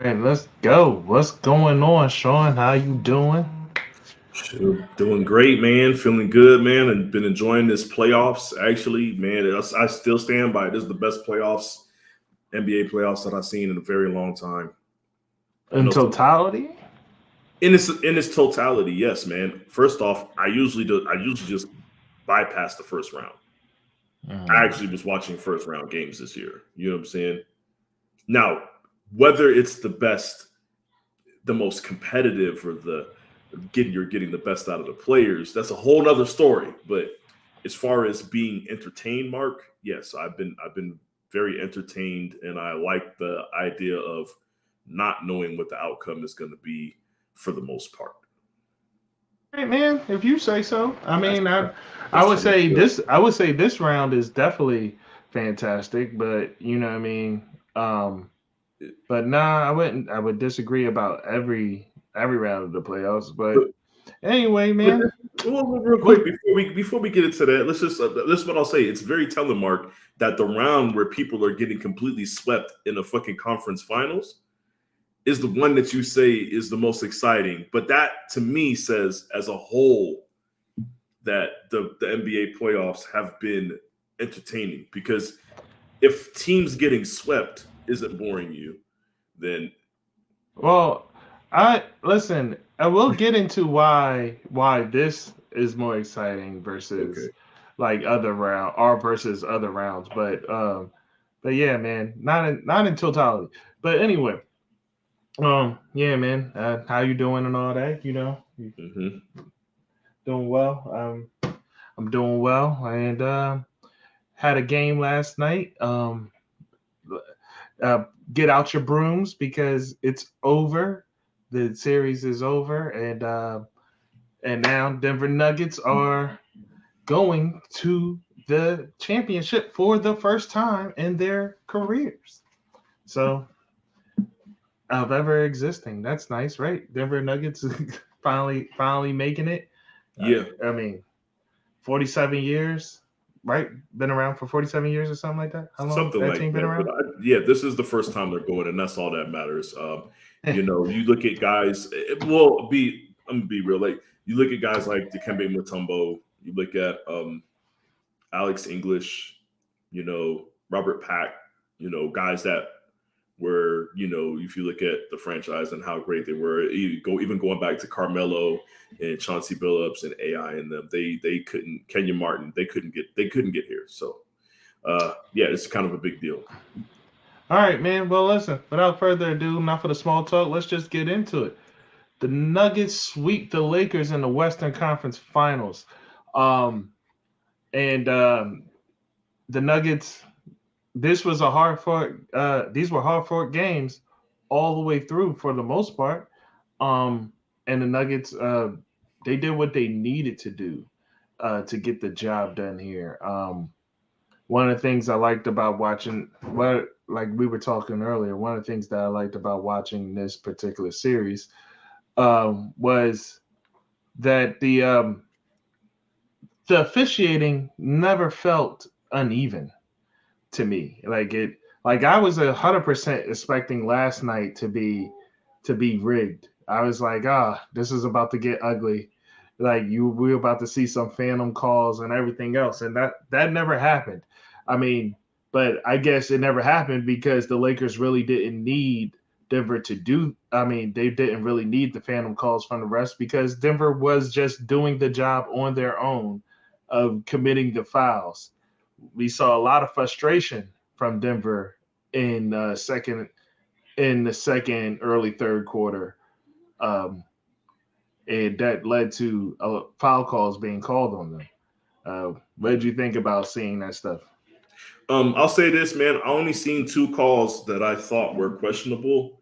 And let's go. What's going on, Sean? How you doing? Doing great, man. Feeling good, man, and been enjoying this playoffs. Actually, man, I still stand by it. This is the best playoffs, NBA playoffs that I've seen in a very long time. You In know, totality? in its totality, yes, man. First off, I usually just bypass the first round. I Mm. actually was watching first round games this year. You know what I'm saying? Now, whether it's the best, the most competitive, or the you're getting the best out of the players, that's a whole nother story. But as far as being entertained, Mark, yes, I've been very entertained, and I like the idea of not knowing what the outcome is going to be for the most part. All right, man. If you say so. I That's mean, I that's would pretty say good. this. I would say this round is definitely fantastic, but you know what I mean. Um, but nah, I wouldn't. I would disagree about every round of the playoffs. But But anyway, but man. well, real quick Well, before we get into that, let's just this is what I'll say. It's very telling, Mark, that the round where people are getting completely swept in the fucking conference finals is the one that you say is the most exciting. But that to me says, as a whole, that the NBA playoffs have been entertaining because if teams getting swept isn't boring you, then well, I listen. I will get into why this is more exciting okay. versus like other round or versus other rounds. But yeah, man, not in totality. But anyway, yeah, man, how you doing and all that? You know, you Hmm. doing well. I'm doing well, and had a game last night. Uh, get out your brooms because it's over. The series is over, and now Denver Nuggets are going to the championship for the first time in their careers. So of ever existing. That's nice, right? Denver Nuggets finally making it. Yeah, I mean, 47 years, right? Been around for 47 years or something like that. How long something that like team been that. But around? yeah, this is the first time they're going, and that's all that matters. You look at guys. Well, I'm gonna be real. Like you look at guys like Dikembe Mutombo. You look at Alex English. Robert Pack. Guys that where if you look at the franchise and how great they were, even going back to Carmelo and Chauncey Billups and AI and them, they couldn't. Kenyon Martin, they couldn't get here. So yeah, it's kind of a big deal. All right, man. Well, listen, without further ado, enough of the small talk. Let's just get into it. The Nuggets sweep the Lakers in the Western Conference Finals. Um, and the Nuggets, this was a hard fought, these were hard fought games all the way through for the most part. Um, and the Nuggets, they did what they needed to do to get the job done here. One of the things I liked about watching, what like we were talking earlier, one of the things that I liked about watching this particular series was that the officiating never felt uneven to me. Like I was 100% expecting last night to be rigged. I was like, this is about to get ugly. Like we're about to see some phantom calls and everything else, and that never happened. I mean, but I guess it never happened because the Lakers really didn't need Denver to do. I mean, they didn't really need the phantom calls from the refs because Denver was just doing the job on their own of committing the fouls. We saw a lot of frustration from Denver in the second early third quarter, um, and that led to foul calls being called on them. What did Yeah. you think about seeing that stuff? I'll say this, man. I only seen two calls that I thought were questionable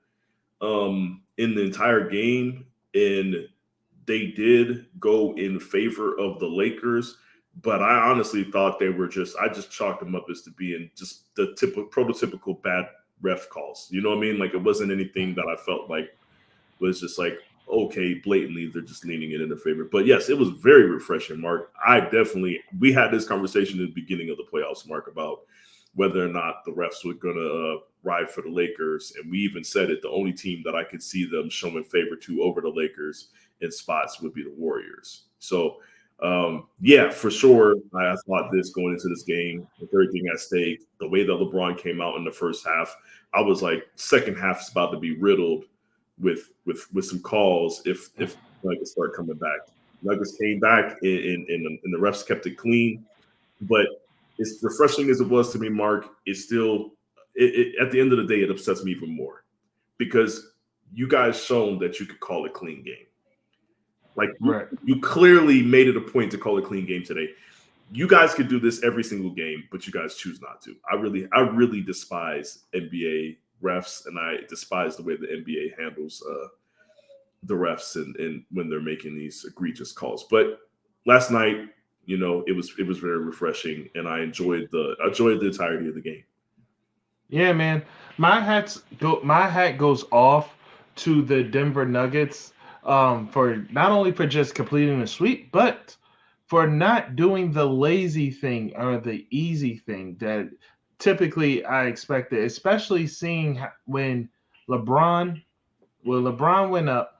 in the entire game, and they did go in favor of the Lakers. But I honestly thought they were I just chalked them up as to being just the typical prototypical bad ref calls. You know what I mean? Like it wasn't anything that I felt like was just like, okay, blatantly they're just leaning it in their favor. But yes, it was very refreshing, Mark. We had this conversation in the beginning of the playoffs, Mark, about whether or not the refs were gonna ride for the Lakers, and we even said it. The only team that I could see them showing favor to over the Lakers in spots would be the Warriors. So, yeah, for sure. I thought this going into this game with everything at stake, the way that LeBron came out in the first half, I was like, second half is about to be riddled with some calls if Nuggets start coming back. Nuggets came back and the refs kept it clean, but as refreshing as it was to me, Mark, it's still at the end of the day, it upsets me even more because you guys shown that you could call a clean game. Like you clearly made it a point to call a clean game today. You guys could do this every single game, but you guys choose not to. I really despise NBA refs, and I despise the way the NBA handles the refs and when they're making these egregious calls. But last night, it was very refreshing, and I enjoyed the entirety of the game. Yeah, man. My hat goes off to the Denver Nuggets for not only for just completing the sweep, but for not doing the lazy thing or the easy thing that typically I expected, especially seeing when LeBron went up.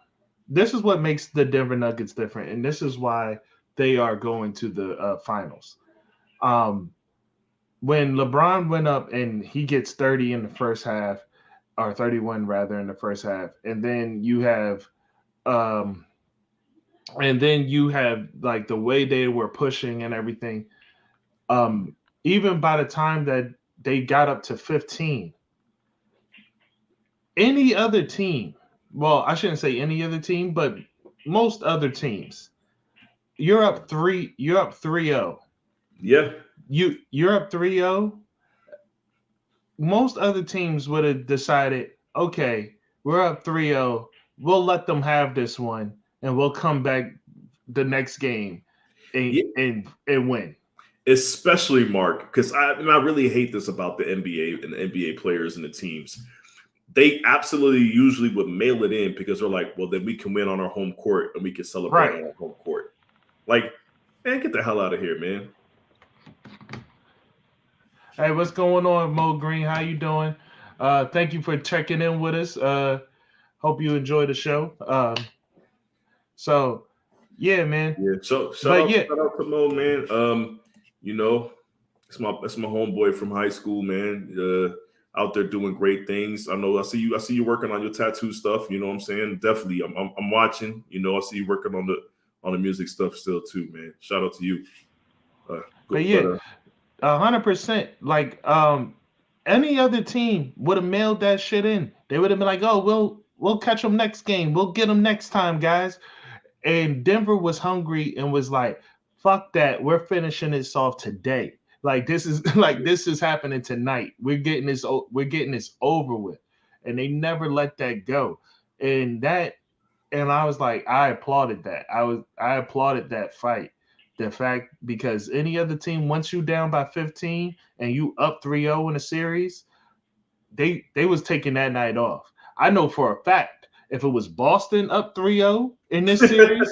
This is what makes the Denver Nuggets different, and this is why they are going to the finals. When LeBron went up and he gets 30 in the first half, or 31 rather in the first half, and then you have like the way they were pushing and everything. Even by the time that they got up to 15, any other team, well, I shouldn't say any other team, but most other teams, you're up 3-0. Yeah. You're up 3-0. Most other teams would have decided, okay, we're up 3-0. We'll let them have this one, and we'll come back the next game and win. Especially, Mark, because I really hate this about the NBA and the NBA players and the teams. They absolutely usually would mail it in because they're like, well, then we can win on our home court and we can celebrate on our home court. Like, man, get the hell out of here, man. Hey, what's going on, Mo Green? How you doing? Thank you for checking in with us. Hope you enjoy the show. So, yeah, man. Yeah. So shout out to Mo, man. It's my homeboy from high school, man. Out there doing great things. I see you working on your tattoo stuff. You know what I'm saying? Definitely, I'm watching. I see you working on the music stuff still too, man. Shout out to you. But yeah, 100%. Like any other team would have mailed that shit in. They would have been like, "Oh, we'll catch them next game. We'll get them next time, guys." And Denver was hungry and was like, "Fuck that. We're finishing this off today. This is happening tonight. We're getting this over with." And they never let that go. And I was like, I applauded that. I applauded that fight. The fact, because any other team, once you down by 15 and you up 3-0 in a series, they was taking that night off. I know for a fact if it was Boston up 3-0 in this series,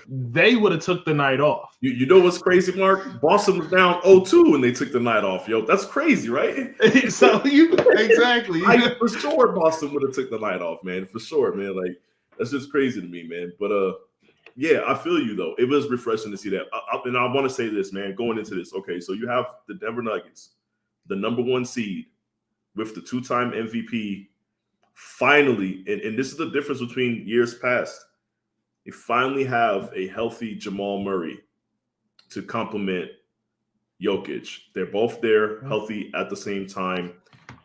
they would have took the night off. You know what's crazy, Mark? Boston was down 0-2 and they took the night off. Yo, that's crazy, right? So exactly. For sure Boston would have took the night off, man. For sure, man. Like, that's just crazy to me, man. But yeah, I feel you though. It was refreshing to see that. And I want to say this, man, going into this. Okay, so you have the Denver Nuggets, the number 1 seed with the 2-time MVP. Finally, and this is the difference between years past. You finally have a healthy Jamal Murray to complement Jokic. They're both there, healthy at the same time.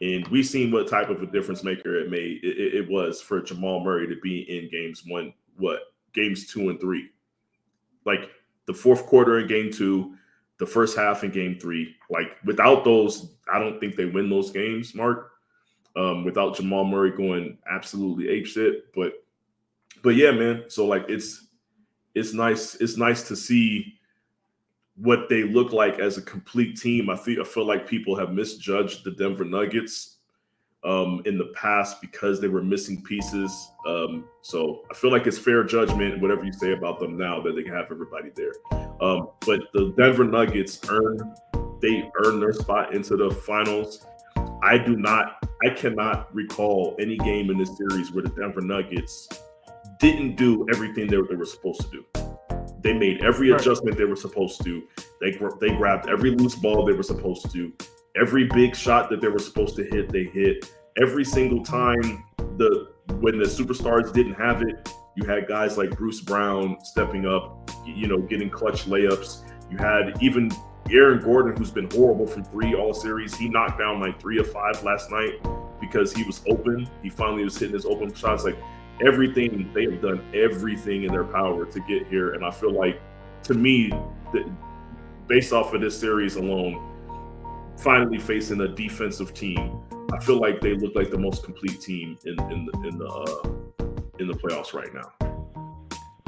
And we've seen what type of a difference maker it was for Jamal Murray to be in games 2 and 3. Like the fourth quarter in game 2, the first half in game 3. Like without those, I don't think they win those games, Mark. Without Jamal Murray going absolutely apeshit. But yeah, man. So like it's nice to see what they look like as a complete team. I feel like people have misjudged the Denver Nuggets in the past because they were missing pieces. So I feel like it's fair judgment, whatever you say about them now, that they can have everybody there. But the Denver Nuggets earned their spot into the finals. I do not I cannot recall any game in this series where the Denver Nuggets didn't do everything they were supposed to do. They made every adjustment they were supposed to. They grabbed every loose ball they were supposed to. Every big shot that they were supposed to hit, they hit. Every single time when the superstars didn't have it, you had guys like Bruce Brown stepping up, getting clutch layups. You had even Aaron Gordon, who's been horrible from three all series. He knocked down like 3 of 5 last night because he was open. He finally was hitting his open shots. Like everything, they have done everything in their power to get here. And I feel like, to me, based off of this series alone, finally facing a defensive team, I feel like they look like the most complete team in the playoffs right now.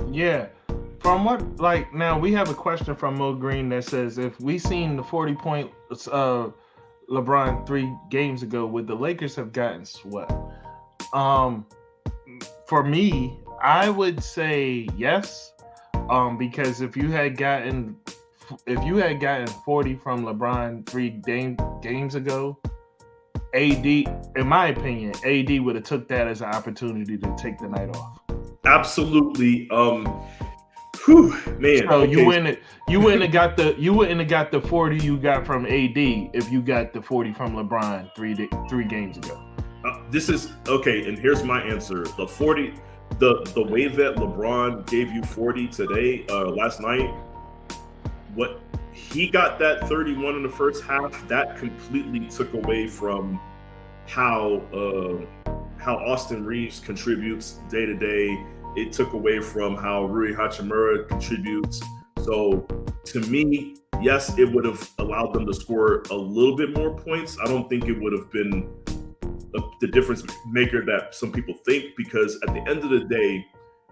Yeah. From what, now we have a question from Mo Green that says, if we seen the 40 points of LeBron 3 games ago, would the Lakers have gotten swept? For me, I would say yes, because if you had gotten 40 from LeBron 3 games ago, AD, in my opinion, AD would have took that as an opportunity to take the night off. Absolutely. Man. So okay. you wouldn't have got the 40 you got from AD if you got the 40 from LeBron 3 games ago. This is okay, and here's my answer. The 40, the way that LeBron gave you 40 today, last night, what he got that 31 in the first half, that completely took away from how Austin Reeves contributes day to day. It took away from how Rui Hachimura contributes. So to me, yes, it would have allowed them to score a little bit more points. I don't think it would have been the difference maker that some people think, because at the end of the day,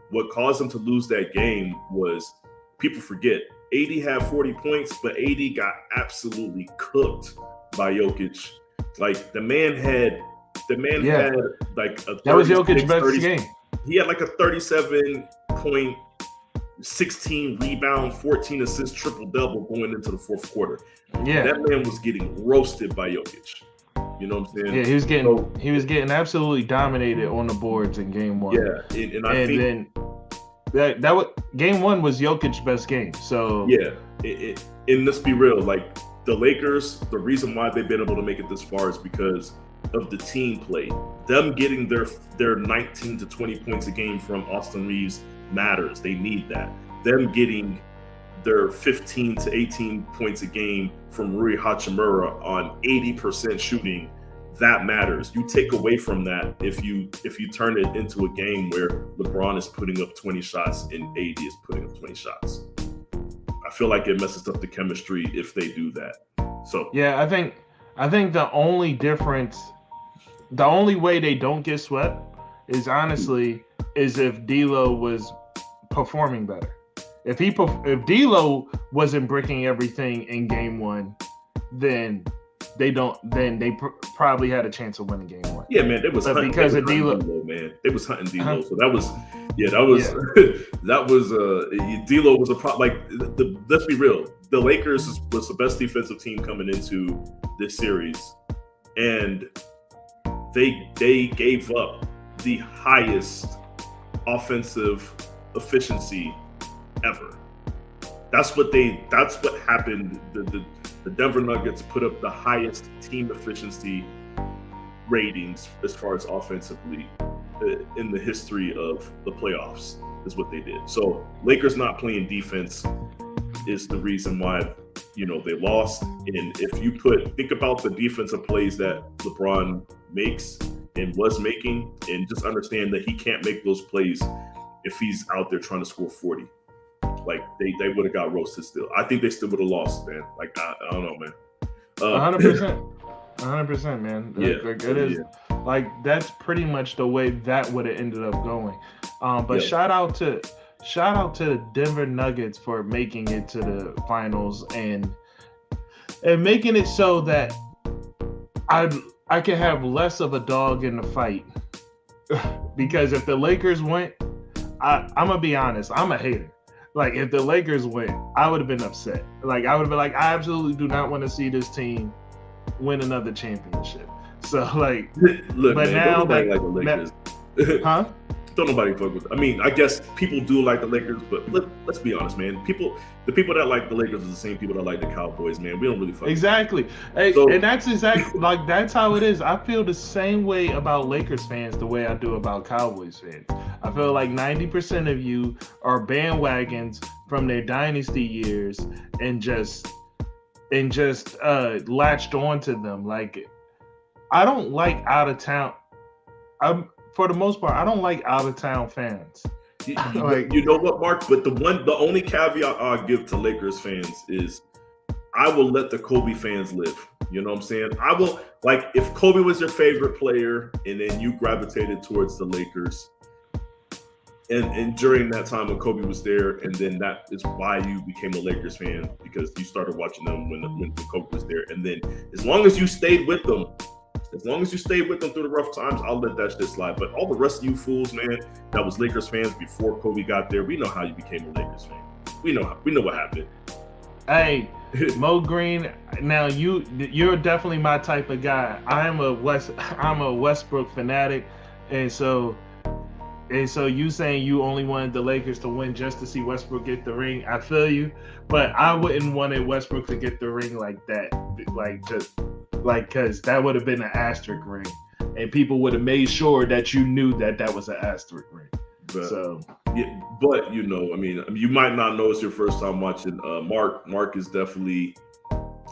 what caused them to lose that game was, people forget, AD had 40 points, but AD got absolutely cooked by Jokic. Like the man had like a 36, that was Jokic's best game. He had like a 37 point, 16 rebound, 14 assists, triple-double going into the fourth quarter. Yeah. That man was getting roasted by Jokic. You know what I'm saying? Yeah, he was getting absolutely dominated on the boards in game one. Yeah, and I think then that was game one was Jokic's best game. So yeah, and let's be real, like the Lakers, the reason why they've been able to make it this far is because of the team play. Them getting their 19 to 20 points a game from Austin Reeves matters. They need that. Them getting their 15 to 18 points a game from Rui Hachimura on 80% shooting, that matters. You take away from that if you turn it into a game where LeBron is putting up 20 shots and AD is putting up 20 shots. I feel like it messes up the chemistry if they do that. So yeah, I think the only difference, the only way they don't get swept is honestly if D'Lo was performing better. If D'Lo wasn't bricking everything in game one, then they probably had a chance of winning game one. Yeah, man, it was hunting, because of D'Lo, man. It was hunting D'Lo. So that was D'Lo was a problem. Like, let's be real. The Lakers was the best defensive team coming into this series, and they gave up the highest offensive efficiency ever. That's what happened. The Denver Nuggets put up the highest team efficiency ratings as far as offensively in the history of the playoffs, is what they did. So Lakers not playing defense is the reason why, they lost. And if you think about the defensive plays that LeBron makes and was making, and just understand that he can't make those plays if he's out there trying to score 40. Like they would have got roasted still. I think they still would have lost, man. Like I don't know, man. 100%, man. Yeah, like it is. Yeah. Like that's pretty much the way that would have ended up going. But shout out to the Denver Nuggets for making it to the finals and making it so that I can have less of a dog in the fight. Because if the Lakers went, I'm gonna be honest, I'm a hater. Like if the Lakers went, I would have been upset. Like I would have been like, I absolutely do not want to see this team win another championship. So like, Look, but man, don't now nobody like, like the Lakers. huh? Don't nobody fuck with. I mean, I guess people do like the Lakers, but let's be honest, man. The people that like the Lakers are the same people that like the Cowboys, man. We don't really fuck. Exactly. And So that's exactly like that's how it is. I feel the same way about Lakers fans the way I do about Cowboys fans. I feel like 90% of you are bandwagons from their dynasty years and just latched onto them. Like I don't like out of town. For the most part, I don't like out of town fans. Like you know what, Mark? But the only caveat I'll give to Lakers fans is I will let the Kobe fans live. You know what I'm saying? I will, like, if Kobe was your favorite player and then you gravitated towards the Lakers, and during that time when Kobe was there, and then that is why you became a Lakers fan, because you started watching them when Kobe was there. And then as long as you stayed with them, through the rough times, I'll let that shit slide. But all the rest of you fools, man, that was Lakers fans before Kobe got there, we know how you became a Lakers fan. We know what happened. Hey, Mo Green. Now you're definitely my type of guy. I'm a Westbrook fanatic, and so you saying you only wanted the Lakers to win just to see Westbrook get the ring. I feel you, but I wouldn't want Westbrook to get the ring like that, because that would have been an asterisk ring, and people would have made sure that you knew that was an asterisk ring. But, so. Yeah, but you know, I mean, you might not know it's your first time watching. Mark is definitely,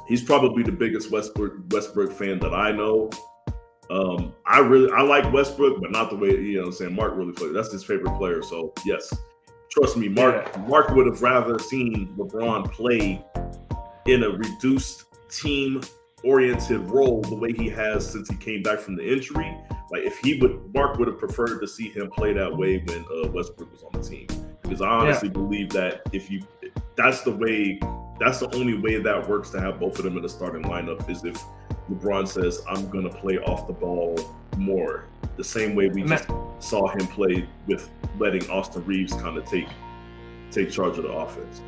he's probably the biggest Westbrook fan that I know. I like Westbrook, but not the way, you know what I'm saying, Mark really plays. That's his favorite player. So yes, trust me, Mark would have rather seen LeBron play in a reduced team oriented role the way he has since he came back from the injury. Like Mark would have preferred to see him play that way when Westbrook was on the team. Because I honestly believe that that's the only way that works to have both of them in the starting lineup is if LeBron says, I'm gonna play off the ball more. The same way we just saw him play with letting Austin Reeves kind of take charge of the offense.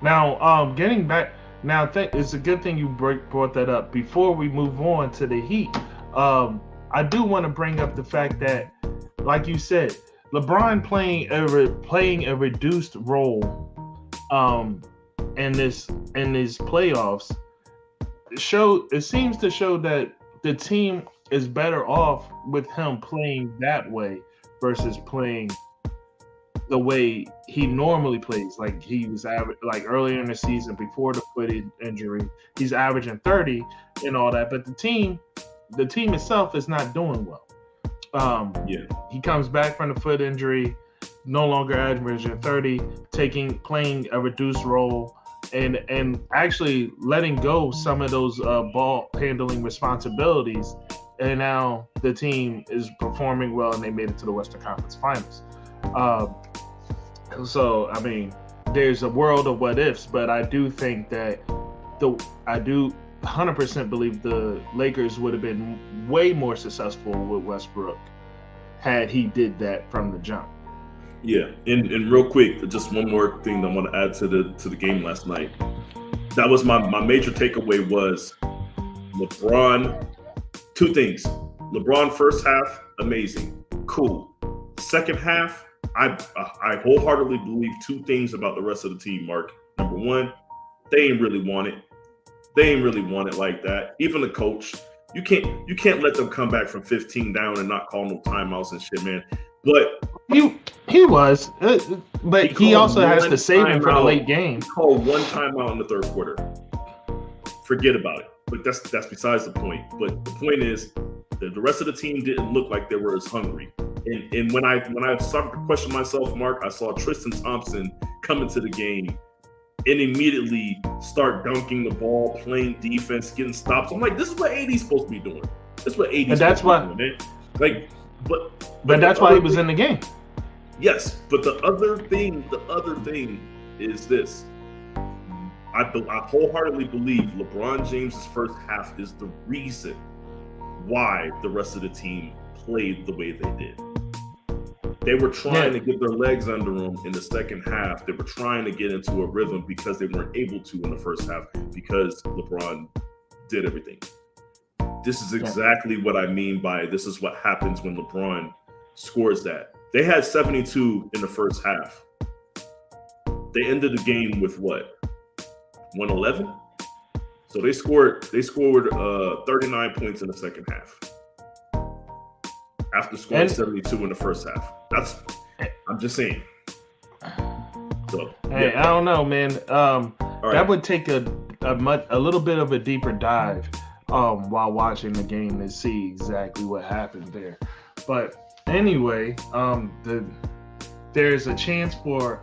Now, getting back, it's a good thing you brought that up. Before we move on to the Heat, I do want to bring up the fact that, like you said, LeBron playing a reduced role in this playoffs it seems to show that the team is better off with him playing that way versus playing the way he normally plays. Like he was like earlier in the season before the foot injury, he's averaging 30 and all that, but the team itself is not doing well. He comes back from the foot injury, no longer averaging 30, playing a reduced role, and actually letting go some of those ball handling responsibilities. And now the team is performing well, and they made it to the Western Conference Finals. So I mean, there's a world of what ifs, but I do think that I do 100% believe the Lakers would have been way more successful with Westbrook had he did that from the jump. Yeah, and real quick, just one more thing that I want to add to the game last night. That was my major takeaway was LeBron. Two things. LeBron first half, amazing, cool. Second half, I wholeheartedly believe two things about the rest of the team, Mark. Number one, they ain't really want it. They ain't really want it like that. Even the coach, you can't let them come back from 15 down and not call no timeouts and shit, man. But he was, but he also has to save him for the late game. He called one timeout in the third quarter. Forget about it. But that's besides the point. But the point is that the rest of the team didn't look like they were as hungry. And when I started to question myself, Mark, I saw Tristan Thompson come into the game and immediately start dunking the ball, playing defense, getting stops. I'm like, this is what AD's supposed to be doing. This is what AD's supposed to be doing, man. Like, but that's why he was in the game. Yes, but the other thing is this. I wholeheartedly believe LeBron James's first half is the reason why the rest of the team played the way they did. They were trying to get their legs under them in the second half. They were trying to get into a rhythm because they weren't able to in the first half because LeBron did everything. this is exactly what I mean by this is what happens when LeBron scores that. They had 72 in the first half. They ended the game with what? 111? So they scored 39 points in the second half. After scoring 72 in the first half. I'm just saying. So, hey, I don't know, man. That would take a little bit of a deeper dive while watching the game to see exactly what happened there. But anyway, there's a chance for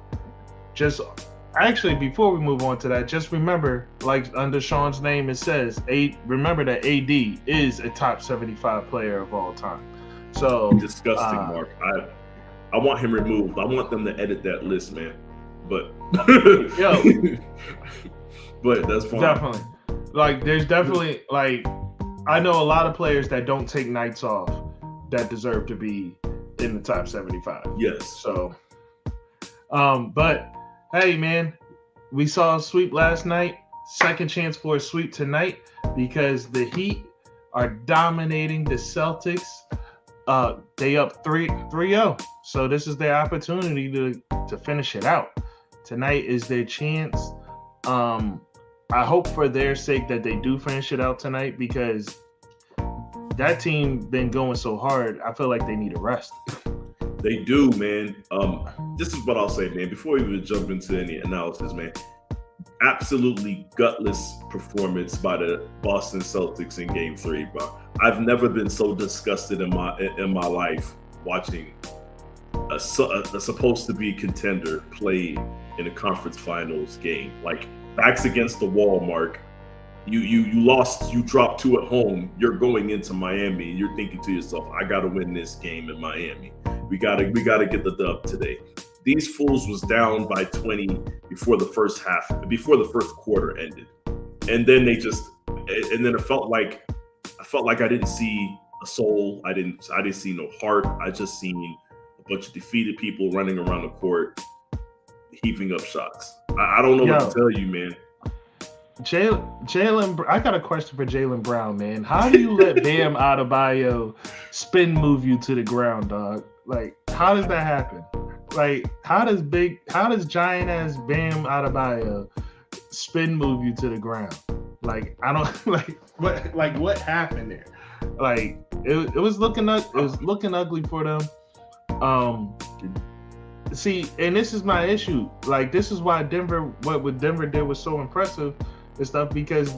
actually, before we move on to that, just remember, like under Sean's name, it says, remember that AD is a top 75 player of all time. So disgusting, Mark. I want him removed. I want them to edit that list, man. But but that's fine. Definitely. Like, there's definitely, like, I know a lot of players that don't take nights off that deserve to be in the top 75. Yes. So, but hey, man, we saw a sweep last night. Second chance for a sweep tonight because the Heat are dominating the Celtics. They up 3-0. So this is their opportunity to finish it out. Tonight is their chance. I hope for their sake that they do finish it out tonight because that team been going so hard. I feel like they need a rest. They do, man. This is what I'll say, man. Before we even jump into any analysis, man, absolutely gutless performance by the Boston Celtics in Game 3, bro. I've never been so disgusted in my life watching a supposed to be contender play in a conference finals game. Like, backs against the wall, Mark. You lost, you dropped 2 at home. You're going into Miami. You're thinking to yourself, I gotta win this game in Miami. We gotta get the dub today. These fools was down by 20 before the first quarter ended. And then it felt like I didn't see a soul. I didn't see no heart. I just seen a bunch of defeated people running around the court, heaving up shots. I don't know what to tell you, man. Jaylen, I got a question for Jaylen Brown, man. How do you let Bam Adebayo spin move you to the ground, dog? Like, how does that happen? Like, how does giant ass Bam Adebayo spin move you to the ground? Like, I don't what happened there? Like, it was looking ugly for them. See, and this is my issue. Like, this is why what Denver did was so impressive and stuff, because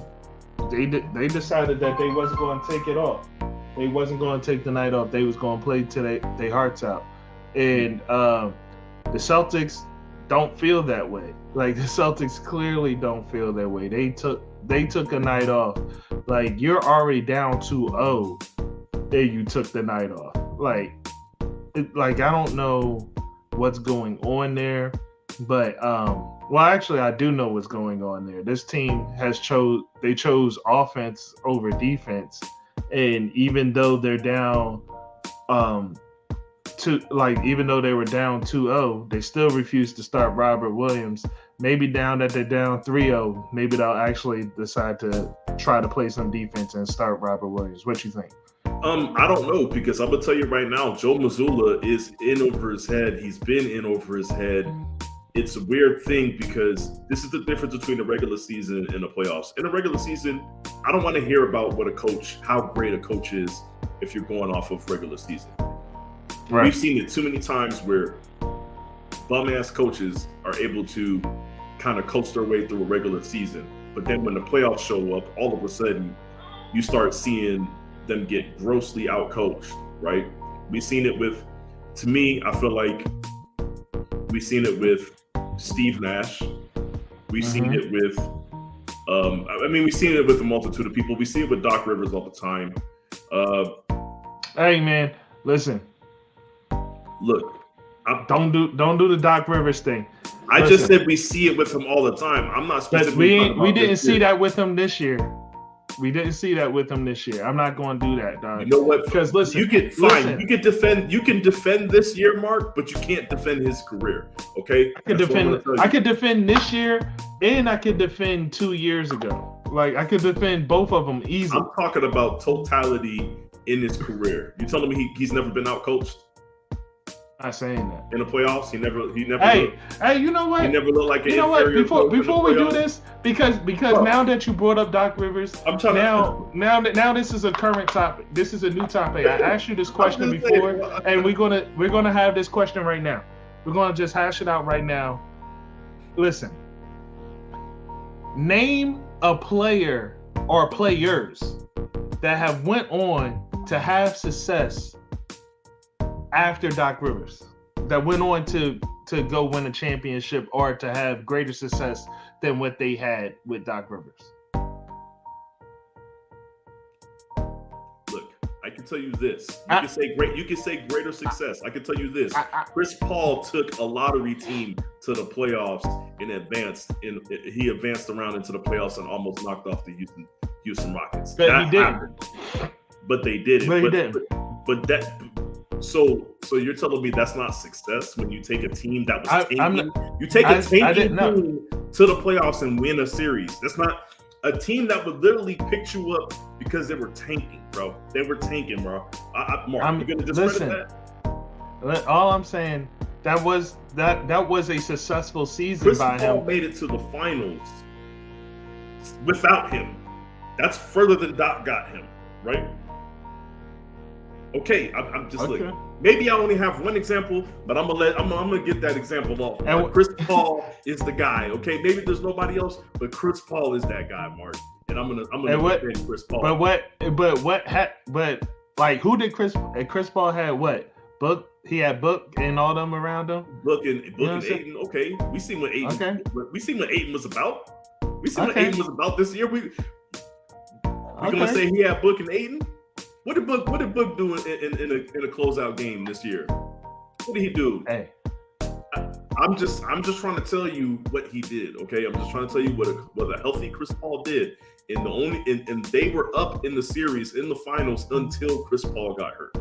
they decided that they wasn't going to take it off. They wasn't going to take the night off. They was going to play till their hearts out. And the Celtics don't feel that way. Like, the Celtics clearly don't feel that way. They took a night off. Like, you're already down 2-0 and you took the night off. Like I don't know what's going on there, but well, actually I do know what's going on there. This team chose offense over defense, and even though they're down even though they were down 2-0, they still refused to start Robert Williams. Maybe now that they're down 3-0, maybe they'll actually decide to try to play some defense and start Robert Williams. What you think? I don't know, because I'm gonna tell you right now, Joe Mazzulla is in over his head. He's been in over his head. It's a weird thing because this is the difference between the regular season and the playoffs. In the regular season, I don't want to hear about how great a coach is if you're going off of regular season. Right. We've seen it too many times where bum-ass coaches are able to kind of coach their way through a regular season. But then when the playoffs show up, all of a sudden, you start seeing them get grossly out-coached, right? We've seen it with, to me, I feel like we've seen it with Steve Nash. We've seen it with, we've seen it with a multitude of people. We see it with Doc Rivers all the time. Hey, man, listen. Look, don't do the Doc Rivers thing. I just said we see it with him all the time. I'm not specifically. We didn't see that with him this year. We didn't see that with him this year. I'm not going to do that, dog. You know what? Because listen, you can defend. You can defend this year, Mark, but you can't defend his career. Okay? I could defend this year, and I could defend 2 years ago. Like, I could defend both of them easily. I'm talking about totality in his career. You telling me he's never been out coached? Not saying that. In the playoffs, he never. Hey, you know what? He never looked like an you know what? inferior Before we do playoffs. this, because now that you brought up Doc Rivers, I'm trying now this is a current topic. This is a new topic. I asked you this question before, and we're gonna have this question right now. We're gonna just hash it out right now. Listen, name a player or players that have went on to have success after Doc Rivers, that went on to go win a championship or to have greater success than what they had with Doc Rivers. Look, I can tell you this. You can say greater success. I can tell you this. Chris Paul took a lottery team to the playoffs and he advanced around into the playoffs and almost knocked off the Houston Rockets. But he didn't. But they did it. But he didn't. But that. So you're telling me that's not success when you take a team that was tanking? You take a tanking team to the playoffs and win a series. That's not a team that would literally pick you up because they were tanking, bro. They were tanking, bro. Mark, you gonna discredit that? All I'm saying, that was a successful season Chris by Paul him. made it to the finals without him. That's further than Doc got him, right? Okay, I'm just Okay. like, maybe I only have one example, but I'm gonna get that example off. And Chris Paul is the guy. Okay, maybe there's nobody else, but Chris Paul is that guy, Mark. And I'm gonna defend Chris Paul. But who did Chris Paul had what? Book, he had Book and all them around him. Book and Aiden. Okay, we seen what Aiden. Okay. We seen what Aiden was about. We seen what Okay. Aiden was about this year. We gonna say he had Book and Aiden. What did Book do in a closeout game this year? What did he do? Hey, I'm just trying to tell you what he did. Okay, I'm just trying to tell you what a healthy Chris Paul did. And they were up in the series in the finals until Chris Paul got hurt.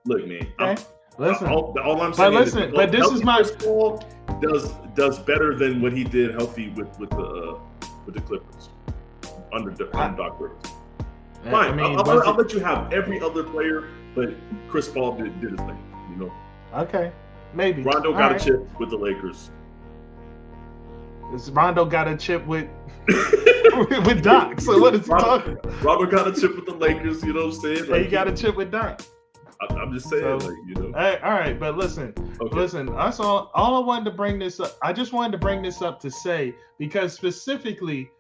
Look, man. okay. Listen. All I'm saying is this is my Chris Paul does better than what he did healthy with the Clippers under Doc Rivers. Fine, I'll let you have every other player, but Chris Paul did his thing, you know. Okay, maybe. Rondo got a chip with the Lakers. Rondo got a chip with with Doc. So what is he talking about? Rondo got a chip with the Lakers, you know what I'm saying? Like, he got a chip with Doc. I'm just saying, you know. All right, but listen, that's all I wanted to bring this up. I just wanted to bring this up to say, because specifically,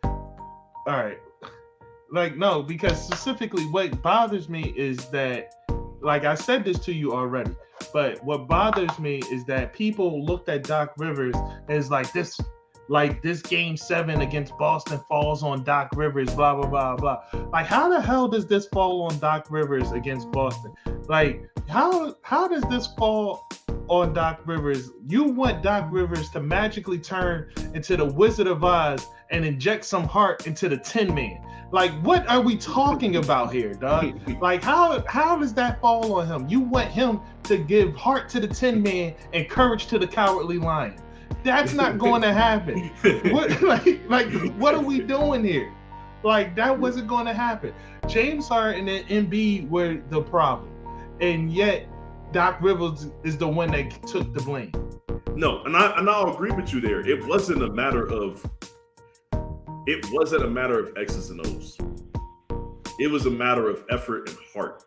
because specifically what bothers me is that, like I said this to you already, but what bothers me is that people looked at Doc Rivers as this game 7 against Boston falls on Doc Rivers, blah, blah, blah, blah. Like, how the hell does this fall on Doc Rivers against Boston? Like, how does this fall on Doc Rivers? You want Doc Rivers to magically turn into the Wizard of Oz and inject some heart into the Tin Man. Like, what are we talking about here, dog? Like, how does that fall on him? You want him to give heart to the Tin Man and courage to the Cowardly Lion. That's not going to happen. What are we doing here? Like, that wasn't going to happen. James Harden and Embiid were the problem, and yet Doc Rivers is the one that took the blame. No, and I'll agree with you there. It wasn't a matter of X's and O's. It was a matter of effort and heart.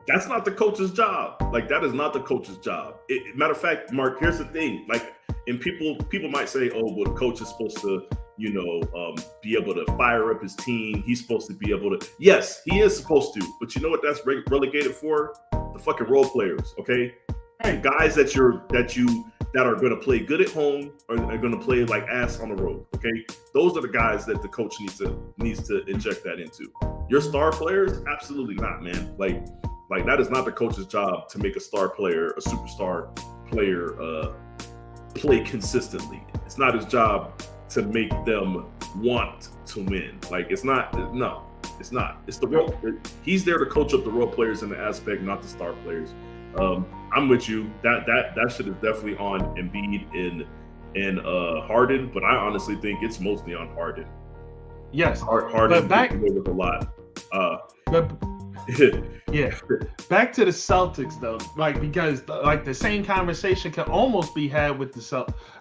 That's not the coach's job. Like, that is not the coach's job. Matter of fact, Mark, here's the thing. Like, and people might say, oh, well, the coach is supposed to, be able to fire up his team. He's supposed to be able to. Yes, he is supposed to. But you know what that's relegated for? The fucking role players. Okay, the guys that are going to play good at home are going to play like ass on the road. Okay, those are the guys that the coach needs to inject that into. Your star players, absolutely not, man. Like that is not the coach's job to make a star player, a superstar player, play consistently. It's not his job to make them want to win. Like, it's not. No, it's not. It's the role. He's there to coach up the role players in the aspect, not the star players. I'm with you. That shit is definitely on Embiid and Harden, but I honestly think it's mostly on Harden. Yes, Harden gets away with a lot. But yeah, back to the Celtics though, like because like the same conversation can almost be had with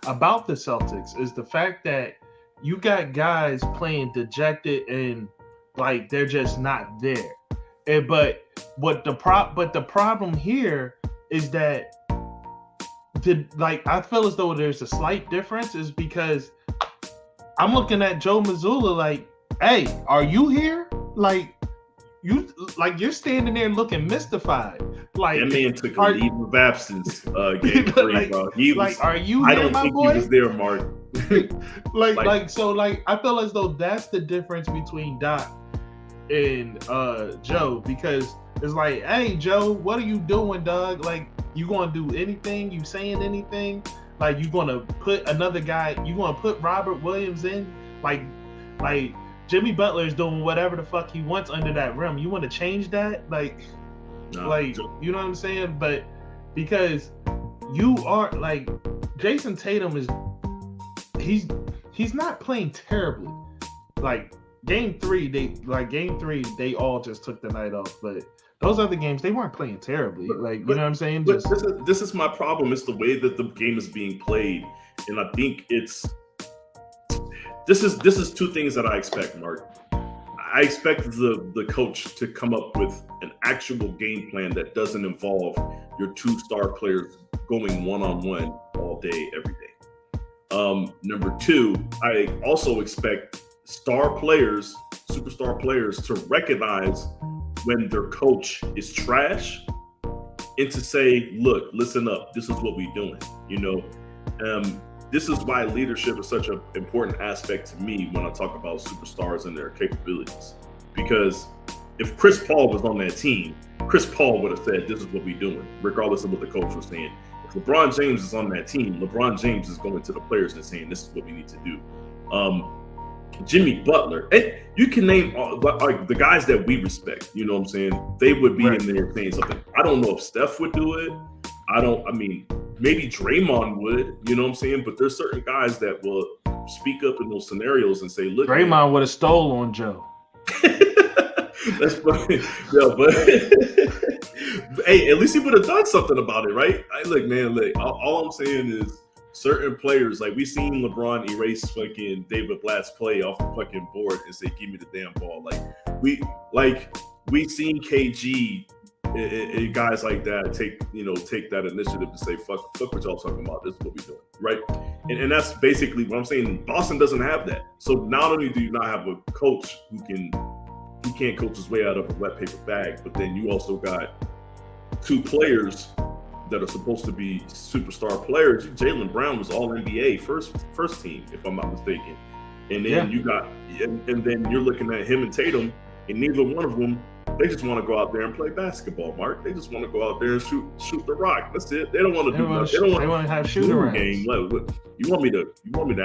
about the Celtics is the fact that you got guys playing dejected and like they're just not there. But the problem here is that I feel as though there's a slight difference is because I'm looking at Joe Mazzulla like, hey, are you here? You're standing there looking mystified. Like that man took a leave of absence. Game 3, bro. He was, are you I here, don't my think boy? he was there, Mark. I feel as though that's the difference between Doc and Joe, because it's like, hey Joe, what are you doing, dog? Like, you gonna do anything? You saying anything? Like, you gonna put another guy? You gonna put Robert Williams in? Like Jimmy Butler is doing whatever the fuck he wants under that rim. You want to change that? You know what I'm saying? But because you are like Jason Tatum is, he's not playing terribly. Like game three, they all just took the night off. But those other games, they weren't playing terribly. You know what I'm saying? But this is my problem. It's the way that the game is being played, and I think this is two things that I expect, Mark. I expect the coach to come up with an actual game plan that doesn't involve your two star players going one-on-one all day, every day. Number two, I also expect superstar players to recognize when their coach is trash and to say, look, listen up, this is what we're doing. This is why leadership is such an important aspect to me when I talk about superstars and their capabilities. Because if Chris Paul was on that team, Chris Paul would have said, this is what we're doing, regardless of what the coach was saying. If LeBron James is on that team, LeBron James is going to the players and saying, this is what we need to do. Jimmy Butler, and you can name the guys that we respect, you know what I'm saying? They would be in there saying something. I don't know if Steph would do it. Maybe Draymond would, you know what I'm saying? But there's certain guys that will speak up in those scenarios and say, look, Draymond would have stole on Joe. That's funny. Yeah, but hey, at least he would have done something about it, right? All I'm saying is certain players, like we seen LeBron erase fucking David Blatt's play off the fucking board and say, give me the damn ball. We seen KG and guys like that take that initiative to say, fuck what y'all talking about. This is what we're doing, right? And that's basically what I'm saying. Boston doesn't have that. So not only do you not have a coach who can't coach his way out of a wet paper bag, but then you also got two players that are supposed to be superstar players. Jaylen Brown was all NBA first team, if I'm not mistaken. And then you got, and then you're looking at him and Tatum, and neither one of them, they just want to go out there and play basketball, Mark. They just want to go out there and shoot the rock. That's it. They don't want to do nothing. They want to have shooting game. You want me to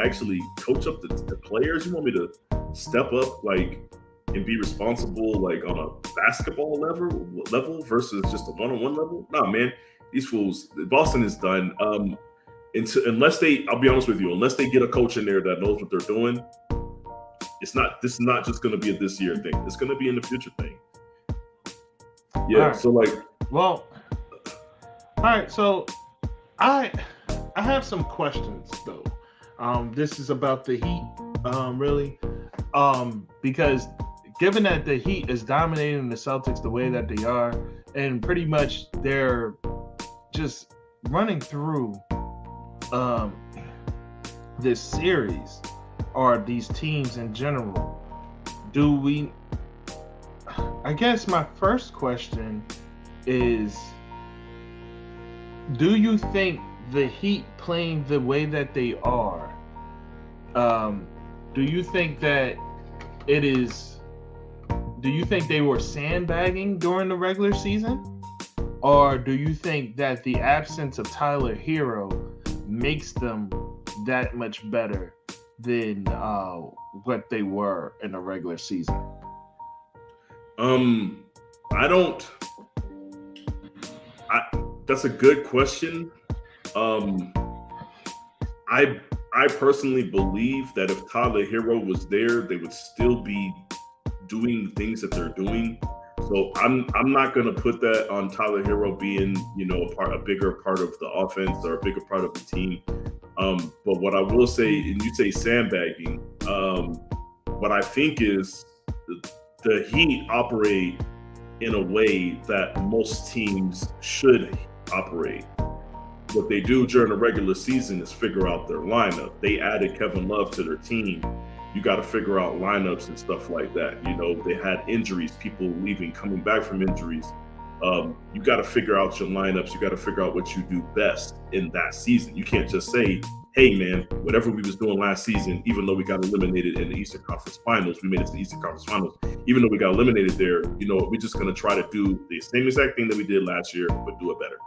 actually coach up the players? You want me to step up and be responsible on a basketball level versus just a one-on-one level? Nah, man. These fools, Boston is done. Unless I'll be honest with you, unless they get a coach in there that knows what they're doing, this is not just going to be a this year thing. It's going to be in the future thing. Yeah. Right. So all right. So I have some questions though. This is about the Heat, really, because given that the Heat is dominating the Celtics the way that they are, and pretty much they're just running through this series or these teams in general, I guess my first question is, do you think the Heat playing the way that they are, do you think that do you think they were sandbagging during the regular season? Or do you think that the absence of Tyler Hero makes them that much better than what they were in the regular season? That's a good question. I personally believe that if Tyler Hero was there, they would still be doing the things that they're doing. So I'm not gonna put that on Tyler Hero being, a bigger part of the offense or a bigger part of the team. But what I will say, and you say sandbagging, what I think is the Heat operate in a way that most teams should operate. What they do during the regular season is figure out their lineup. They added Kevin Love to their team. You got to figure out lineups and stuff like that. They had injuries, people leaving, coming back from injuries. You got to figure out your lineups. You got to figure out what you do best in that season. You can't just say, hey, man, whatever we was doing last season, even though we got eliminated in the Eastern Conference Finals, we made it to the Eastern Conference Finals. Even though we got eliminated there, we're just going to try to do the same exact thing that we did last year, but do it better.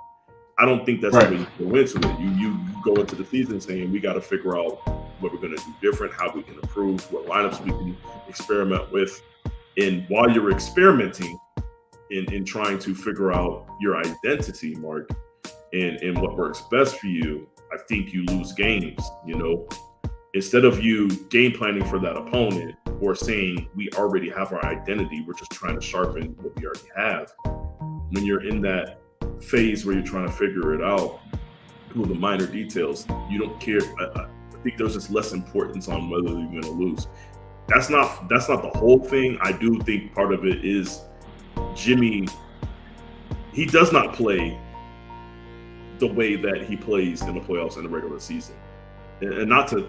I don't think that's the way you go into it. You go into the season saying we got to figure out what we're going to do different, how we can improve, what lineups we can experiment with. And while you're experimenting in trying to figure out your identity, Mark, and what works best for you, I think you lose games. Instead of you game planning for that opponent or saying we already have our identity, we're just trying to sharpen what we already have. When you're in that phase where you're trying to figure it out with the minor details, you don't care. I think there's just less importance on whether you're going to lose. That's not the whole thing. I do think part of it is Jimmy. He does not play the way that he plays in the playoffs in the regular season, and not to